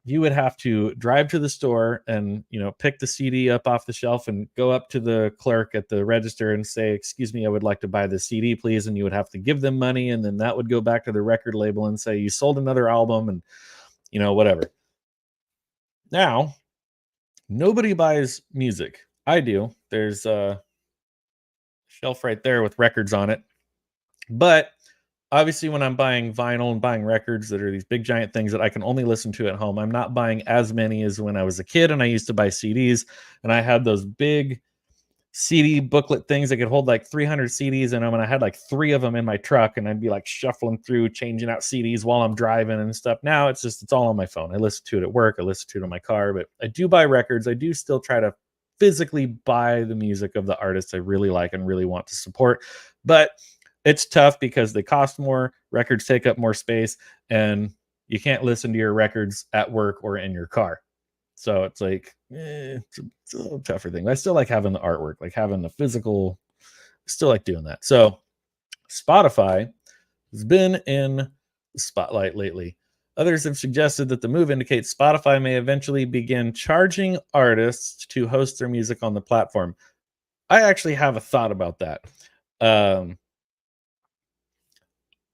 you would have to drive to the store and pick the CD up off the shelf and go up to the clerk at the register and say, "Excuse me, I would like to buy the CD, please." And you would have to give them money, and then that would go back to the record label and say, "You sold another album," and whatever. Now, nobody buys music. I do. There's a shelf right there with records on it. But obviously, when I'm buying vinyl and buying records that are these big giant things that I can only listen to at home, I'm not buying as many as when I was a kid and I used to buy CDs, and I had those big CD booklet things that could hold like 300 CDs in them, and I had like 3 of them in my truck, and I'd be like shuffling through, changing out CDs while I'm driving and stuff. Now it's all on my phone. I listen to it at work, I listen to it in my car, but I do buy records. I do still try to physically buy the music of the artists I really like and really want to support, but it's tough because they cost more, records take up more space, and you can't listen to your records at work or in your car. So it's like, it's a little tougher thing. I still like having the artwork, like having the physical. Still like doing that. So Spotify has been in the spotlight lately. Others have suggested that the move indicates Spotify may eventually begin charging artists to host their music on the platform. I actually have a thought about that.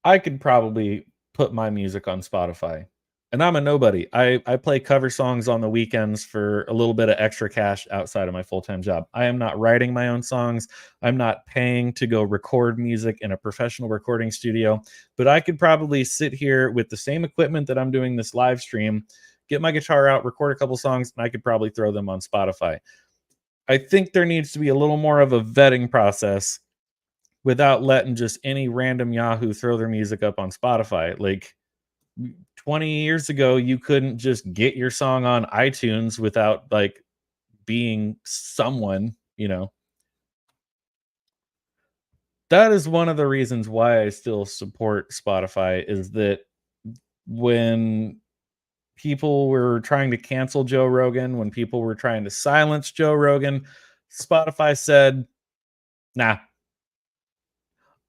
I could probably put my music on Spotify, and I'm a nobody. I play cover songs on the weekends for a little bit of extra cash outside of my full-time job. I am not writing my own songs. I'm not paying to go record music in a professional recording studio, but I could probably sit here with the same equipment that I'm doing this live stream, get my guitar out, record a couple songs, and I could probably throw them on Spotify. I think there needs to be a little more of a vetting process without letting just any random Yahoo throw their music up on Spotify. Like 20 years ago, you couldn't just get your song on iTunes without like being someone. That is one of the reasons why I still support Spotify, is that when people were trying to cancel Joe Rogan, when people were trying to silence Joe Rogan, Spotify said, "Nah,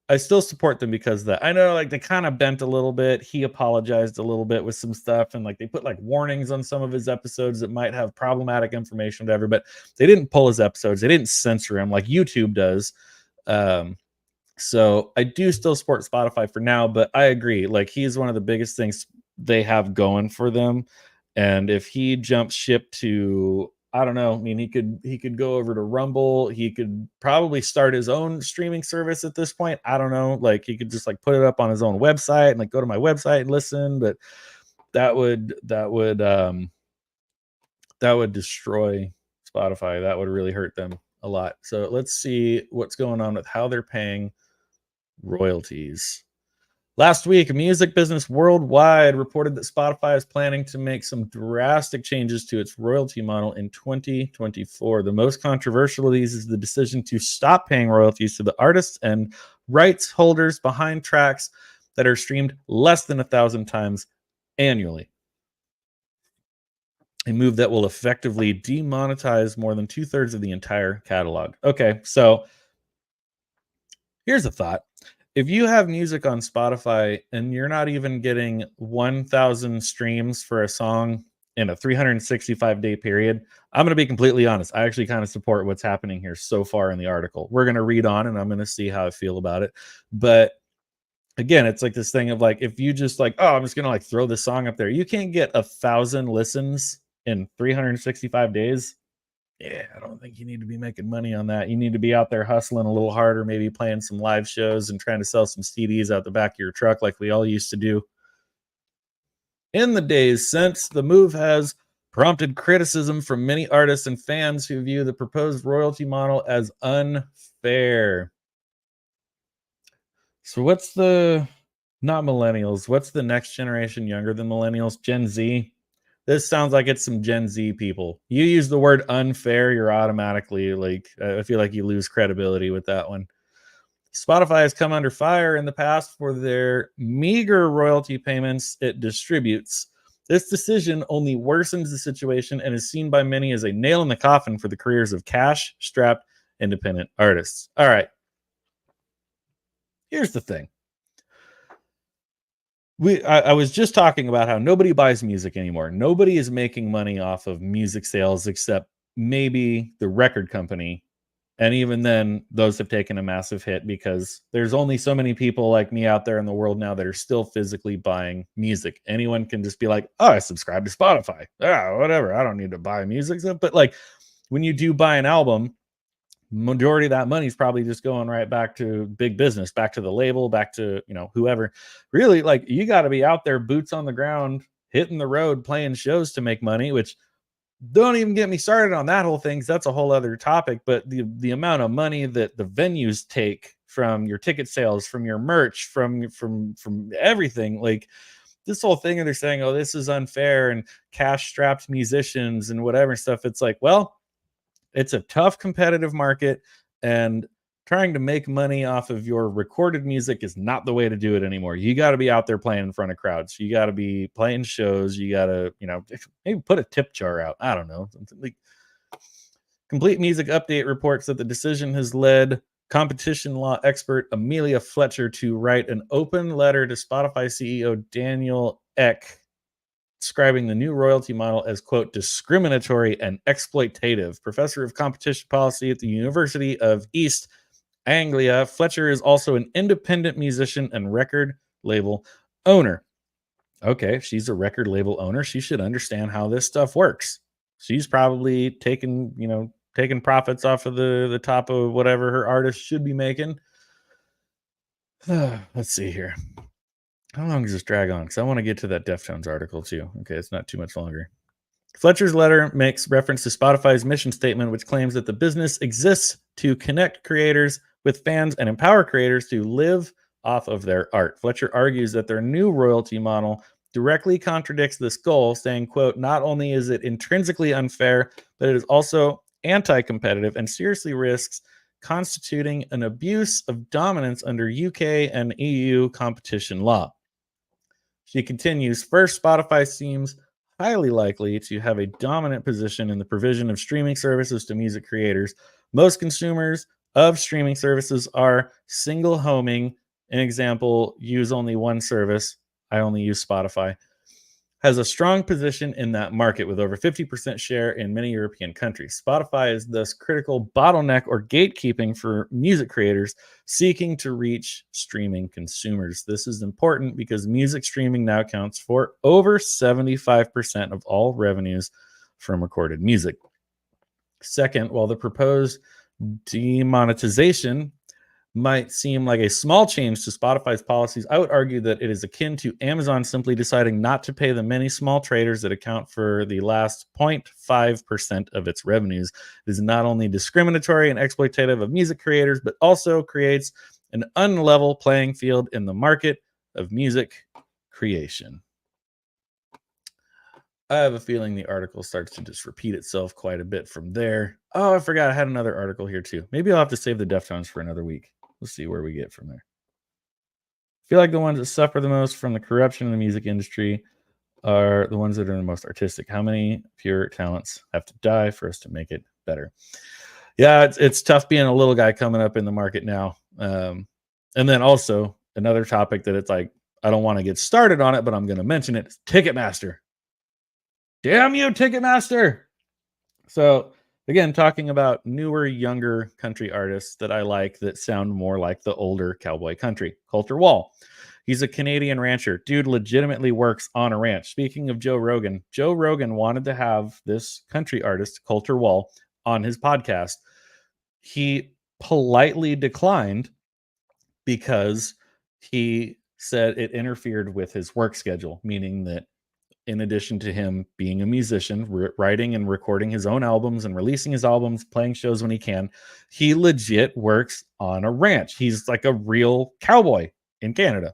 I still support them because of that." I know, like, they kind of bent a little bit. He apologized a little bit with some stuff, and like they put like warnings on some of his episodes that might have problematic information, whatever. But they didn't pull his episodes. They didn't censor him like YouTube does. Um, so I do still support Spotify for now, but I agree. Like, he's one of the biggest things they have going for them. And if he jumps ship to, I don't know, I mean, he could go over to Rumble. He could probably start his own streaming service at this point. I don't know. Like, he could just like put it up on his own website and like go to my website and listen. But that would destroy Spotify. That would really hurt them a lot. So let's see what's going on with how they're paying royalties. Last week, music business worldwide reported that Spotify is planning to make some drastic changes to its royalty model in 2024. The most controversial of these is the decision to stop paying royalties to the artists and rights holders behind tracks that are streamed less than 1,000 times annually. A move that will effectively demonetize more than 2/3 of the entire catalog. Okay, so here's a thought. If you have music on Spotify and you're not even getting 1,000 streams for a song in a 365-day period, I'm going to be completely honest. I actually kind of support what's happening here so far in the article. We're going to read on and I'm going to see how I feel about it. But again, it's like this thing of like, if you just like, oh, I'm just going to like throw this song up there. You can't get 1,000 listens in 365 days. Yeah, I don't think you need to be making money on that. You need to be out there hustling a little harder, maybe playing some live shows and trying to sell some CDs out the back of your truck like we all used to do. In the days since, the move has prompted criticism from many artists and fans who view the proposed royalty model as unfair. So what's not millennials, what's the next generation younger than millennials? Gen Z? This sounds like it's some Gen Z people. You use the word unfair, you're automatically like, I feel like you lose credibility with that one. Spotify has come under fire in the past for their meager royalty payments it distributes. This decision only worsens the situation and is seen by many as a nail in the coffin for the careers of cash-strapped independent artists. All right. Here's the thing. I was just talking about how nobody buys music anymore. Nobody is making money off of music sales except maybe the record company. And even then, those have taken a massive hit because there's only so many people like me out there in the world now that are still physically buying music. Anyone can just be like, oh, I subscribe to Spotify. Ah, whatever. I don't need to buy music. But like when you do buy an album, majority of that money is probably just going right back to big business, back to the label, back to, whoever. Really, like you got to be out there, boots on the ground, hitting the road, playing shows to make money, which don't even get me started on that whole thing. 'Cause that's a whole other topic. But the amount of money that the venues take from your ticket sales, from your merch, from everything, like this whole thing, and they're saying, oh, this is unfair and cash strapped musicians and whatever stuff. It's like, well, it's a tough competitive market, and trying to make money off of your recorded music is not the way to do it anymore. You got to be out there playing in front of crowds. You got to be playing shows. You got to, maybe put a tip jar out. I don't know. Something like Complete Music Update reports that the decision has led competition law expert Amelia Fletcher to write an open letter to Spotify CEO Daniel Ek, describing the new royalty model as, quote, discriminatory and exploitative. Professor of competition policy at the University of East Anglia, Fletcher is also an independent musician and record label owner. Okay, if she's a record label owner, she should understand how this stuff works. She's probably taking profits off of the top of whatever her artist should be making. Let's see here. How long does this drag on? Because I want to get to that Deftones article too. Okay, it's not too much longer. Fletcher's letter makes reference to Spotify's mission statement, which claims that the business exists to connect creators with fans and empower creators to live off of their art. Fletcher argues that their new royalty model directly contradicts this goal, saying, quote, not only is it intrinsically unfair, but it is also anti-competitive and seriously risks constituting an abuse of dominance under UK and EU competition law. She continues, first, Spotify seems highly likely to have a dominant position in the provision of streaming services to music creators. Most consumers of streaming services are single homing. An example, use only one service. I only use Spotify. Has a strong position in that market with over 50% share in many European countries. Spotify is thus critical bottleneck or gatekeeping for music creators seeking to reach streaming consumers. This is important because music streaming now accounts for over 75% of all revenues from recorded music. Second, while the proposed demonetization might seem like a small change to Spotify's policies, I would argue that it is akin to Amazon simply deciding not to pay the many small traders that account for the last 0.5% of its revenues. It is not only discriminatory and exploitative of music creators, but also creates an unlevel playing field in the market of music creation. I have a feeling the article starts to just repeat itself quite a bit from there. Oh, I forgot I had another article here too. Maybe I'll have to save the Deftones for another week. We'll see where we get from there. I feel like the ones that suffer the most from the corruption in the music industry are the ones that are the most artistic. How many pure talents have to die for us to make it better? Yeah, it's tough being a little guy coming up in the market now. And then also another topic that it's like, I don't want to get started on it, but I'm going to mention it. Ticketmaster. Damn you, Ticketmaster. So again, talking about newer, younger country artists that I like that sound more like the older cowboy country. Coulter Wall. He's a Canadian rancher. Dude legitimately works on a ranch. Speaking of Joe Rogan wanted to have this country artist, Coulter Wall, on his podcast. He politely declined because he said it interfered with his work schedule, meaning that in addition to him being a musician, writing and recording his own albums and releasing his albums, playing shows when he can, he legit works on a ranch. He's like a real cowboy in Canada.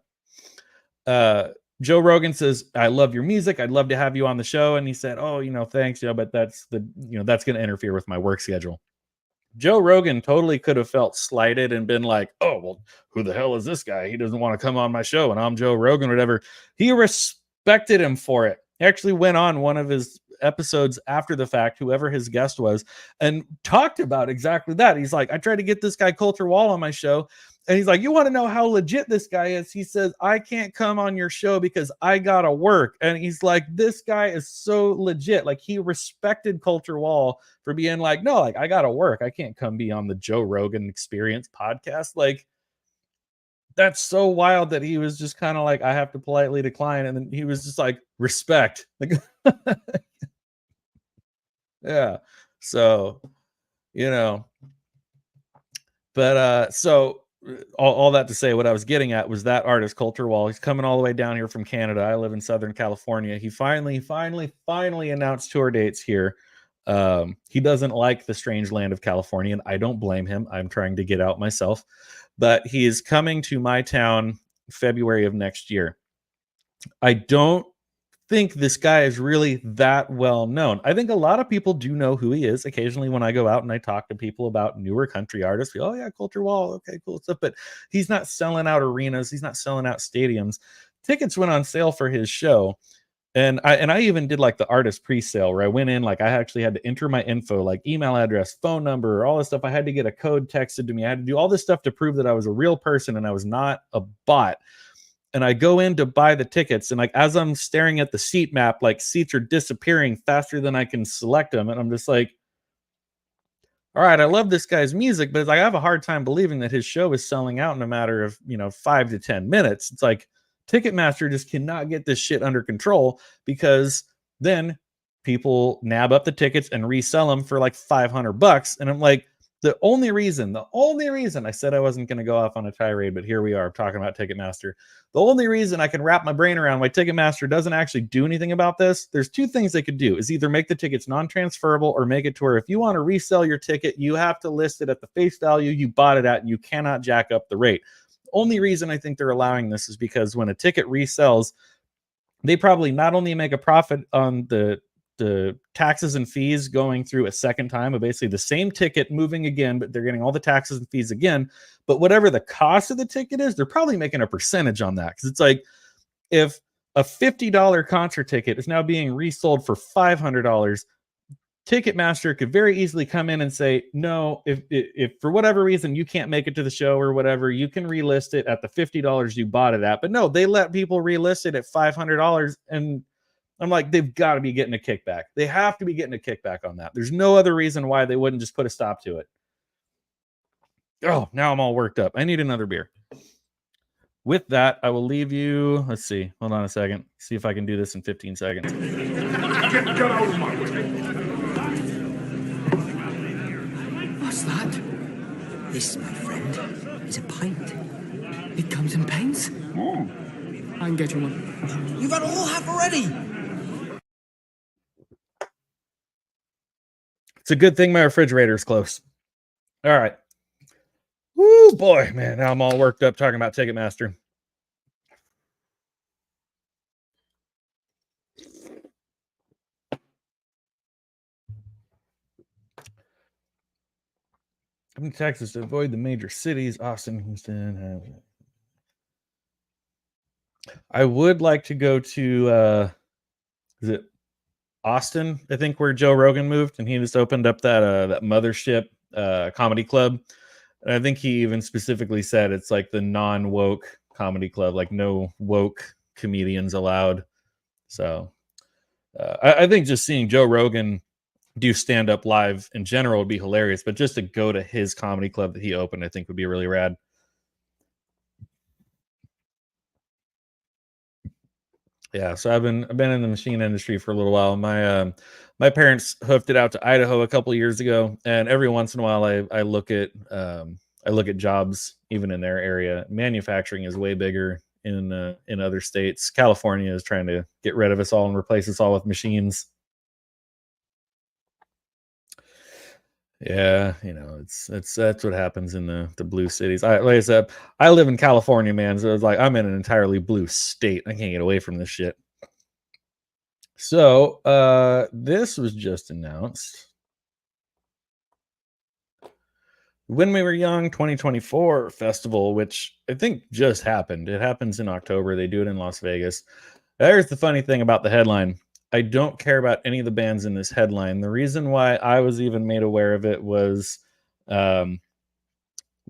Joe Rogan says, I love your music. I'd love to have you on the show. And he said, oh, thanks, but that's that's going to interfere with my work schedule. Joe Rogan totally could have felt slighted and been like, oh, well, who the hell is this guy? He doesn't want to come on my show and I'm Joe Rogan or whatever. He respected him for it. He actually went on one of his episodes after the fact, whoever his guest was, and talked about exactly that. He's like, I tried to get this guy Coulter Wall on my show. And he's like, you want to know how legit this guy is? He says, I can't come on your show because I got to work. And he's like, this guy is so legit. Like, he respected Coulter Wall for being like, no, like, I got to work. I can't come be on the Joe Rogan Experience podcast. Like, that's so wild that he was just kind of like, I have to politely decline. And then he was just like, respect. Like, yeah. So, you know, but so all that to say, what I was getting at was that artist Coulter Wall. He's coming all the way down here from Canada. I live in Southern California. He finally announced tour dates here. He doesn't like the strange land of California, and I don't blame him. I'm trying to get out myself, but he is coming to my town February of next year. I don't think this guy is really that well known. I think a lot of people do know who he is. Occasionally when I go out and I talk to people about newer country artists, oh yeah, Coulter Wall, okay, cool stuff. But he's not selling out arenas. He's not selling out stadiums. Tickets went on sale for his show. And I even did like the artist pre-sale where I went in, like I actually had to enter my info, like email address, phone number, all this stuff. I had to get a code texted to me. I had to do all this stuff to prove that I was a real person and I was not a bot. And I go in to buy the tickets, and like as I'm staring at the seat map, like seats are disappearing faster than I can select them. And I'm just like, all right, I love this guy's music, but it's like I have a hard time believing that his show is selling out in a matter of 5 to 10 minutes. It's like Ticketmaster just cannot get this shit under control, because then people nab up the tickets and resell them for like $500. And I'm like, the only reason I said I wasn't going to go off on a tirade, but here we are talking about Ticketmaster. The only reason I can wrap my brain around why Ticketmaster doesn't actually do anything about this, there's two things they could do, is either make the tickets non-transferable or make it to where if you want to resell your ticket, you have to list it at the face value you bought it at, and you cannot jack up the rate. The only reason I think they're allowing this is because when a ticket resells, they probably not only make a profit on the taxes and fees going through a second time, but basically the same ticket moving again, but they're getting all the taxes and fees again. But whatever the cost of the ticket is, they're probably making a percentage on that. Because it's like, if a $50 concert ticket is now being resold for $500, Ticketmaster could very easily come in and say, no, if for whatever reason you can't make it to the show or whatever, you can relist it at the $50 you bought it at. But no, they let people relist it at $500. And I'm like, they've got to be getting a kickback. They have to be getting a kickback on that. There's no other reason why they wouldn't just put a stop to it. Oh, now I'm all worked up. I need another beer. With that, I will leave you. Let's see. Hold on a second. See if I can do this in 15 seconds. Get out of my way. What's that? This, my friend, is a pint. It comes in pints. I can get you one. You've had a whole half already. It's a good thing my refrigerator is close. All right. Woo, boy, man. Now I'm all worked up talking about Ticketmaster. I'm in Texas to avoid the major cities. Austin, Houston. I would like to go to, is it Austin? I think where Joe Rogan moved, and he just opened up that mothership comedy club. And I think he even specifically said it's like the non-woke comedy club, like no woke comedians allowed. So I think just seeing Joe Rogan do stand-up live in general would be hilarious, but just to go to his comedy club that he opened, I think would be really rad. Yeah, so I've been in the machine industry for a little while. My parents hoofed it out to Idaho a couple of years ago, and every once in a while I look at jobs even in their area. Manufacturing is way bigger in other states. California is trying to get rid of us all and replace us all with machines. Yeah, that's what happens in the blue cities. Like I said, I live in California, man. So it's like I'm in an entirely blue state. I can't get away from this shit. So this was just announced. When We Were Young 2024 festival, which I think just happened. It happens in October. They do it in Las Vegas. There's the funny thing about the headline. I don't care about any of the bands in this headline. The reason why I was even made aware of it was um,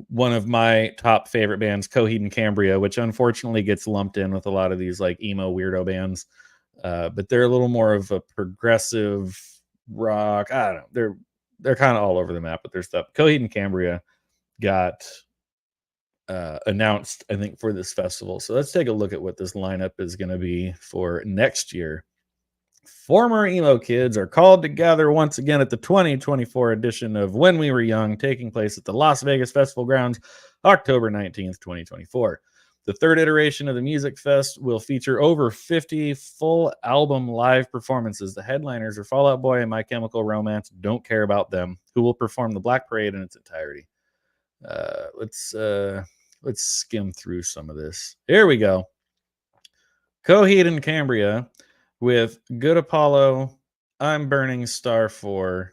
one of my top favorite bands, Coheed and Cambria, which unfortunately gets lumped in with a lot of these like emo weirdo bands. But they're a little more of a progressive rock. I don't know. They're kind of all over the map with their stuff. Coheed and Cambria got announced, I think, for this festival. So let's take a look at what this lineup is going to be for next year. Former emo kids are called together once again at the 2024 edition of When We Were Young, taking place at the Las Vegas Festival Grounds, October 19th, 2024. The third iteration of the Music Fest will feature over 50 full album live performances. The headliners are Fall Out Boy and My Chemical Romance. Don't care about them. Who will perform the Black Parade in its entirety? Let's skim through some of this. Here we go. Coheed and Cambria with Good Apollo, I'm Burning Star 4.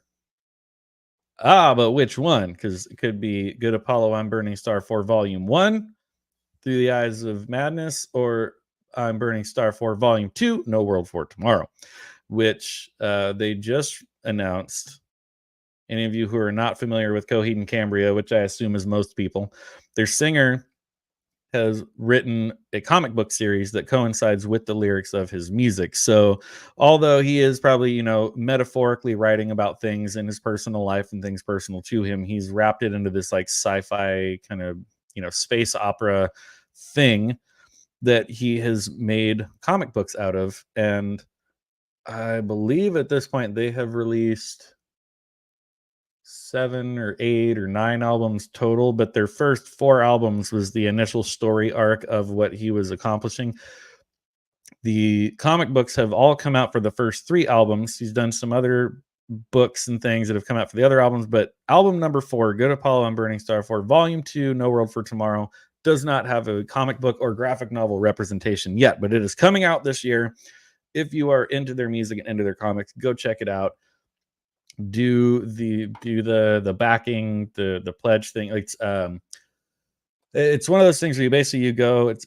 But which one? Because it could be Good Apollo, I'm Burning Star 4 Volume 1, Through the Eyes of Madness, or I'm Burning Star 4 Volume 2, No World for Tomorrow, which they just announced. Any of you who are not familiar with Coheed and Cambria, which I assume is most people, their singer has written a comic book series that coincides with the lyrics of his music. So although he is probably, metaphorically writing about things in his personal life and things personal to him, he's wrapped it into this like sci-fi kind of, space opera thing that he has made comic books out of. And I believe at this point they have released 7 or 8 or 9 albums total, but their first 4 albums was the initial story arc of what he was accomplishing. The comic books have all come out for the first 3 albums. He's done some other books and things that have come out for the other albums, but album number 4, Good Apollo and Burning Star 4, Volume 2, No World for Tomorrow, does not have a comic book or graphic novel representation yet, but it is coming out this year. If you are into their music and into their comics, go check it out. Do the backing, the pledge thing. It's one of those things where you go, it's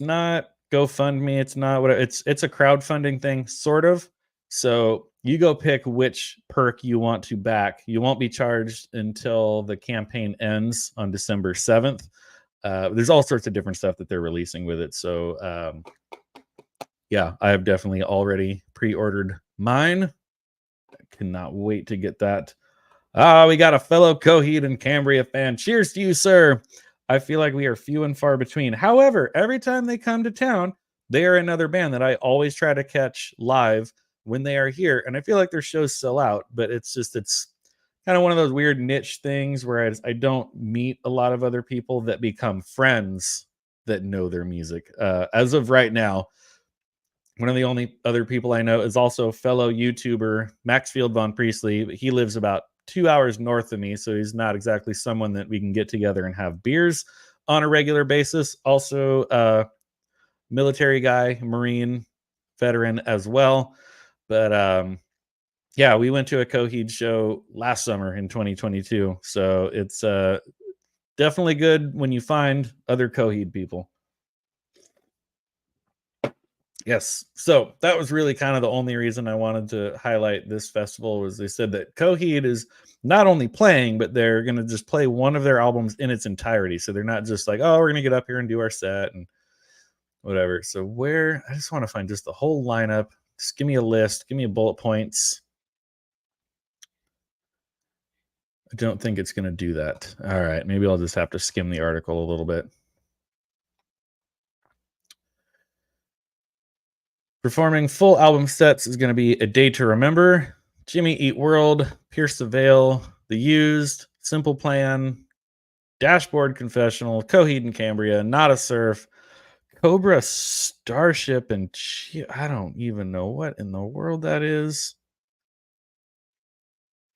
not GoFundMe, it's not what it's a crowdfunding thing, sort of. So you go pick which perk you want to back. You won't be charged until the campaign ends on December 7th. There's all sorts of different stuff that they're releasing with it. So yeah, I have definitely already pre-ordered mine. Cannot wait to get that. We got a fellow Coheed and Cambria fan. Cheers to you, sir. I feel like we are few and far between. However, every time they come to town, they are another band that I always try to catch live when they are here. And I feel like their shows sell out, but it's kind of one of those weird niche things where I don't meet a lot of other people that become friends that know their music. As of right now, one of the only other people I know is also fellow YouTuber Maxfield Von Priestley. But he lives about 2 hours north of me, so he's not exactly someone that we can get together and have beers on a regular basis. Also, military guy, Marine veteran as well. But yeah, we went to a Coheed show last summer in 2022, so it's definitely good when you find other Coheed people. Yes. So that was really kind of the only reason I wanted to highlight this festival was they said that Coheed is not only playing, but they're going to just play one of their albums in its entirety. So they're not just like, oh, we're going to get up here and do our set and whatever. So I just want to find just the whole lineup. Just give me a list. Give me a bullet points. I don't think it's going to do that. All right. Maybe I'll just have to skim the article a little bit. Performing full album sets is going to be A Day to Remember, Jimmy Eat World, Pierce the Veil, The Used, Simple Plan, Dashboard Confessional, Coheed and Cambria, Not a Surf, Cobra Starship, and I don't even know what in the world that is.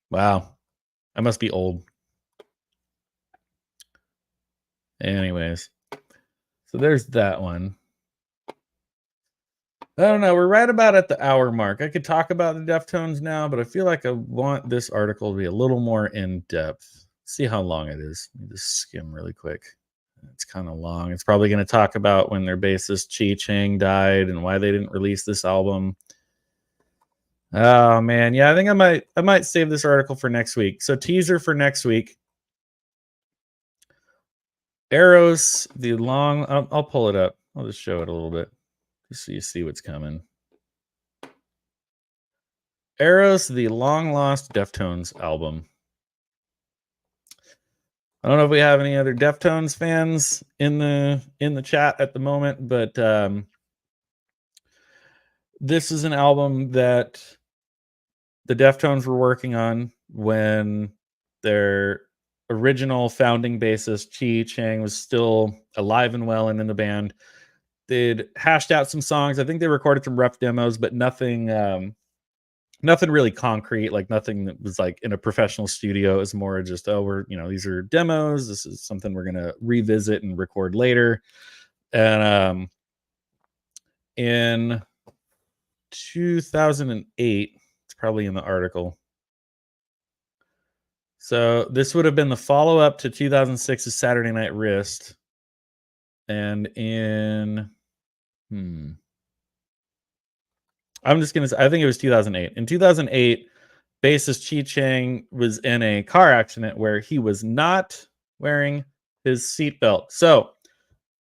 Wow. I must be old. Anyways. So there's that one. I don't know. We're right about at the hour mark. I could talk about the Deftones now, but I feel like I want this article to be a little more in depth. See how long it is. Let me just skim really quick. It's kind of long. It's probably going to talk about when their bassist Chi Chang died and why they didn't release this album. Oh man, yeah, I think I might save this article for next week. So teaser for next week. Arrows, the long. I'll pull it up. I'll just show it a little bit, just so you see what's coming. Arrows, the long lost Deftones album. I don't know if we have any other Deftones fans in the chat at the moment, but this is an album that the Deftones were working on when their original founding bassist Chi Chang was still alive and well and in the band. They'd hashed out some songs. I think they recorded some rough demos, but nothing really concrete, like nothing that was like in a professional studio. It's more just, these are demos. This is something we're gonna revisit and record later. And in 2008, it's probably in the article. So this would have been the follow-up to 2006's Saturday Night Wrist. And in I'm just gonna say, I think it was 2008. In 2008, bassist Chi Chang was in a car accident where he was not wearing his seatbelt. So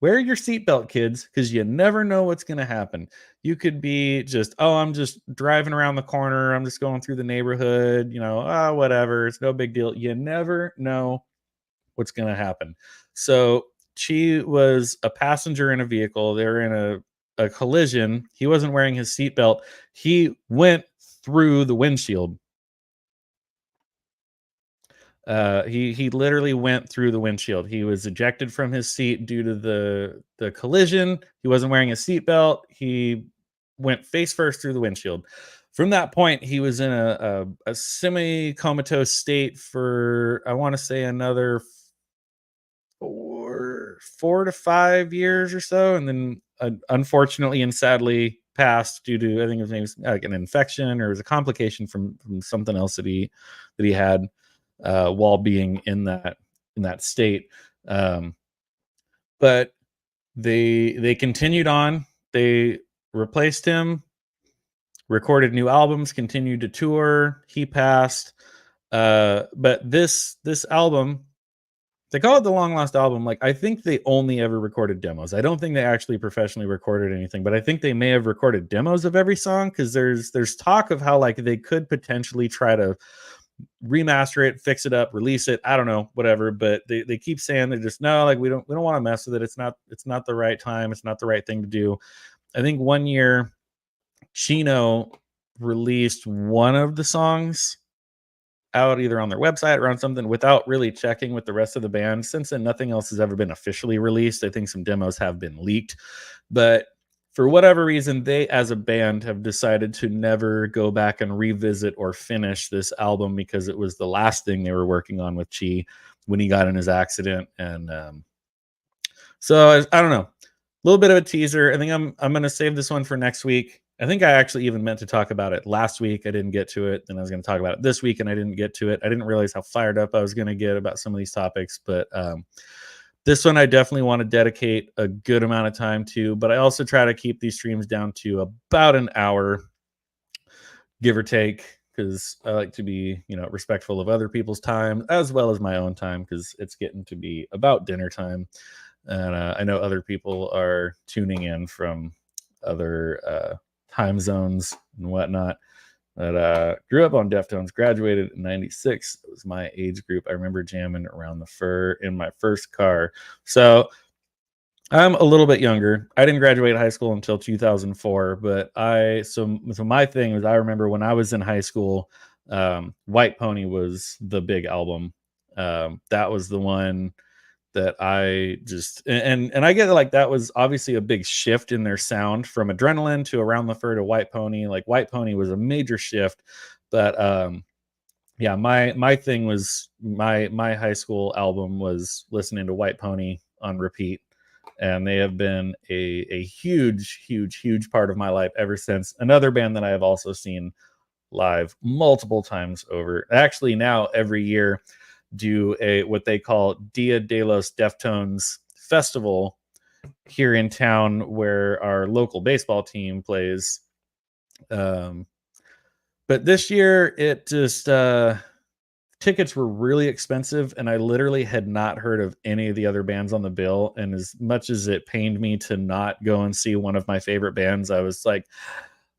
wear your seatbelt, kids, because you never know what's going to happen. You could be just, I'm just driving around the corner. I'm just going through the neighborhood, whatever. It's no big deal. You never know what's going to happen. So Chi was a passenger in a vehicle. They were in a collision. He wasn't wearing his seatbelt. He went through the windshield. He literally went through the windshield. He was ejected from his seat due to the collision. He wasn't wearing a seatbelt. He went face first through the windshield. From that point, he was in a semi-comatose state for, I want to say, another 4 to 5 years or so, and then unfortunately and sadly passed due to, I think his name was like an infection, or it was a complication from something else that he had while being in that state. But they continued on. They replaced him, recorded new albums, continued to tour. He passed. But this album, they call it the Long Lost Album. Like, I think they only ever recorded demos. I don't think they actually professionally recorded anything, but I think they may have recorded demos of every song, because there's talk of how like they could potentially try to remaster it, fix it up, release it. I don't know, whatever. But they keep saying they're just, no, like we don't want to mess with it. It's not the right time. It's not the right thing to do. I think one year Chino released one of the songs out either on their website or on something without really checking with the rest of the band. Since then, nothing else has ever been officially released. I think some demos have been leaked, but for whatever reason, they as a band have decided to never go back and revisit or finish this album, because it was the last thing they were working on with Chi when he got in his accident. And so I don't know, a little bit of a teaser. I think I'm going to save this one for next week. I think I actually even meant to talk about it last week. I didn't get to it. Then I was going to talk about it this week, and I didn't get to it. I didn't realize how fired up I was going to get about some of these topics. But this one I definitely want to dedicate a good amount of time to. But I also try to keep these streams down to about an hour, give or take, because I like to be, respectful of other people's time as well as my own time, because it's getting to be about dinner time. And I know other people are tuning in from other time zones and whatnot. But grew up on Deftones, graduated in 96. It was my age group. I remember jamming around the fur in my first car. So I'm a little bit younger. I didn't graduate high school until 2004, but so my thing was, I remember when I was in high school, White Pony was the big album. That was the one that I just, and I get like that was obviously a big shift in their sound from Adrenaline to Around the Fur to White Pony. Like White Pony was a major shift. But yeah, my thing was my high school album was listening to White Pony on repeat, and they have been a huge part of my life ever since. Another band that I have also seen live multiple times over. Actually, now every year do what they call Dia de los Deftones festival here in town where our local baseball team plays. But this year it just tickets were really expensive, and I literally had not heard of any of the other bands on the bill. And as much as it pained me to not go and see one of my favorite bands, I was like,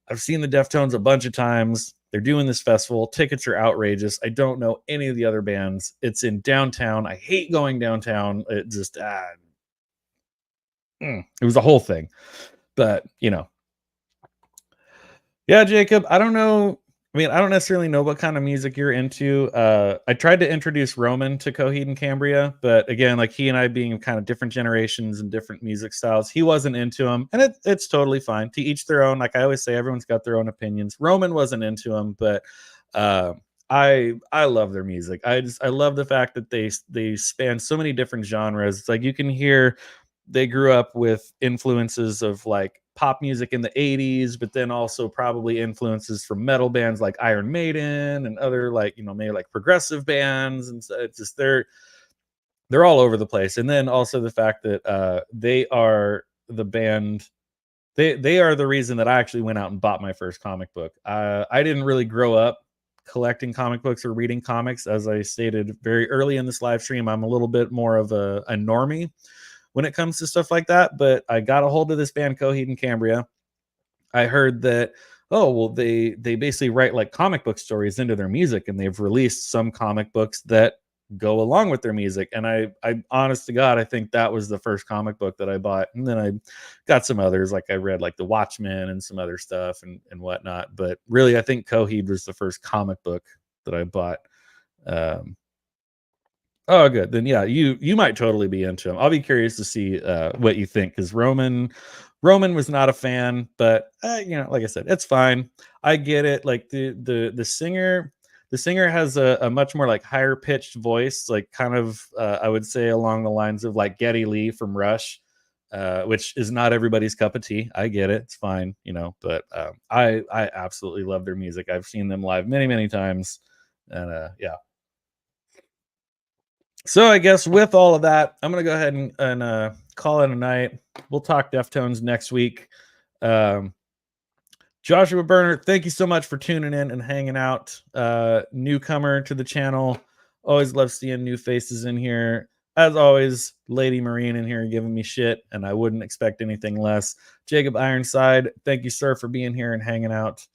I've seen the Deftones a bunch of times. They're doing this festival. Tickets are outrageous. I don't know any of the other bands. It's in downtown. I hate going downtown. It just, it was a whole thing. But, yeah, Jacob, I don't know. I mean, I don't necessarily know what kind of music you're into. I tried to introduce Roman to Coheed and Cambria, but again, like he and I being kind of different generations and different music styles, he wasn't into them, and it's totally fine. To each their own. Like I always say, everyone's got their own opinions. Roman wasn't into them, but I love their music. I love the fact that they span so many different genres. It's like you can hear they grew up with influences of like pop music in the 80s, but then also probably influences from metal bands like Iron Maiden and other like, maybe like progressive bands. And so it's just they're all over the place. And then also the fact that they are the band, they are the reason that I actually went out and bought my first comic book. I didn't really grow up collecting comic books or reading comics. As I stated very early in this live stream, I'm a little bit more of a normie when it comes to stuff like that. But I got a hold of this band Coheed and Cambria. I heard that, they basically write like comic book stories into their music, and they've released some comic books that go along with their music. And I honest to God, I think that was the first comic book that I bought. And then I got some others, like I read like The Watchmen and some other stuff and whatnot. But really, I think Coheed was the first comic book that I bought. Oh, good. Then yeah, you might totally be into him. I'll be curious to see what you think, because Roman was not a fan, but like I said, it's fine. I get it. Like the singer has a much more like higher pitched voice, like kind of I would say along the lines of like Geddy Lee from Rush, which is not everybody's cup of tea. I get it. It's fine, but I absolutely love their music. I've seen them live many, many times, and yeah. So I guess with all of that, I'm going to go ahead and call it a night. We'll talk Deftones next week. Joshua Berner, thank you so much for tuning in and hanging out. Newcomer to the channel. Always love seeing new faces in here. As always, Lady Marine in here giving me shit, and I wouldn't expect anything less. Jacob Ironside, thank you, sir, for being here and hanging out.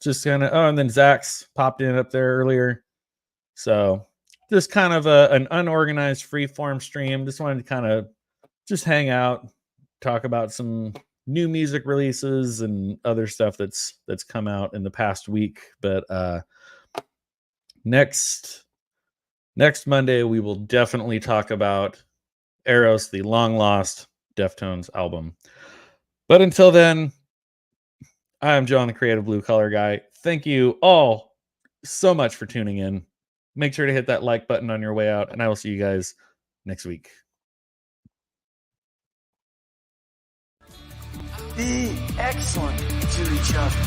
Just kind of, and then Zach's popped in up there earlier. So just kind of an unorganized free-form stream. Just wanted to kind of just hang out, talk about some new music releases and other stuff that's come out in the past week. But next Monday, we will definitely talk about Eros, the long-lost Deftones album. But until then, I am John, the Creative Blue Collar Guy. Thank you all so much for tuning in. Make sure to hit that like button on your way out, and I will see you guys next week. Be excellent to each other.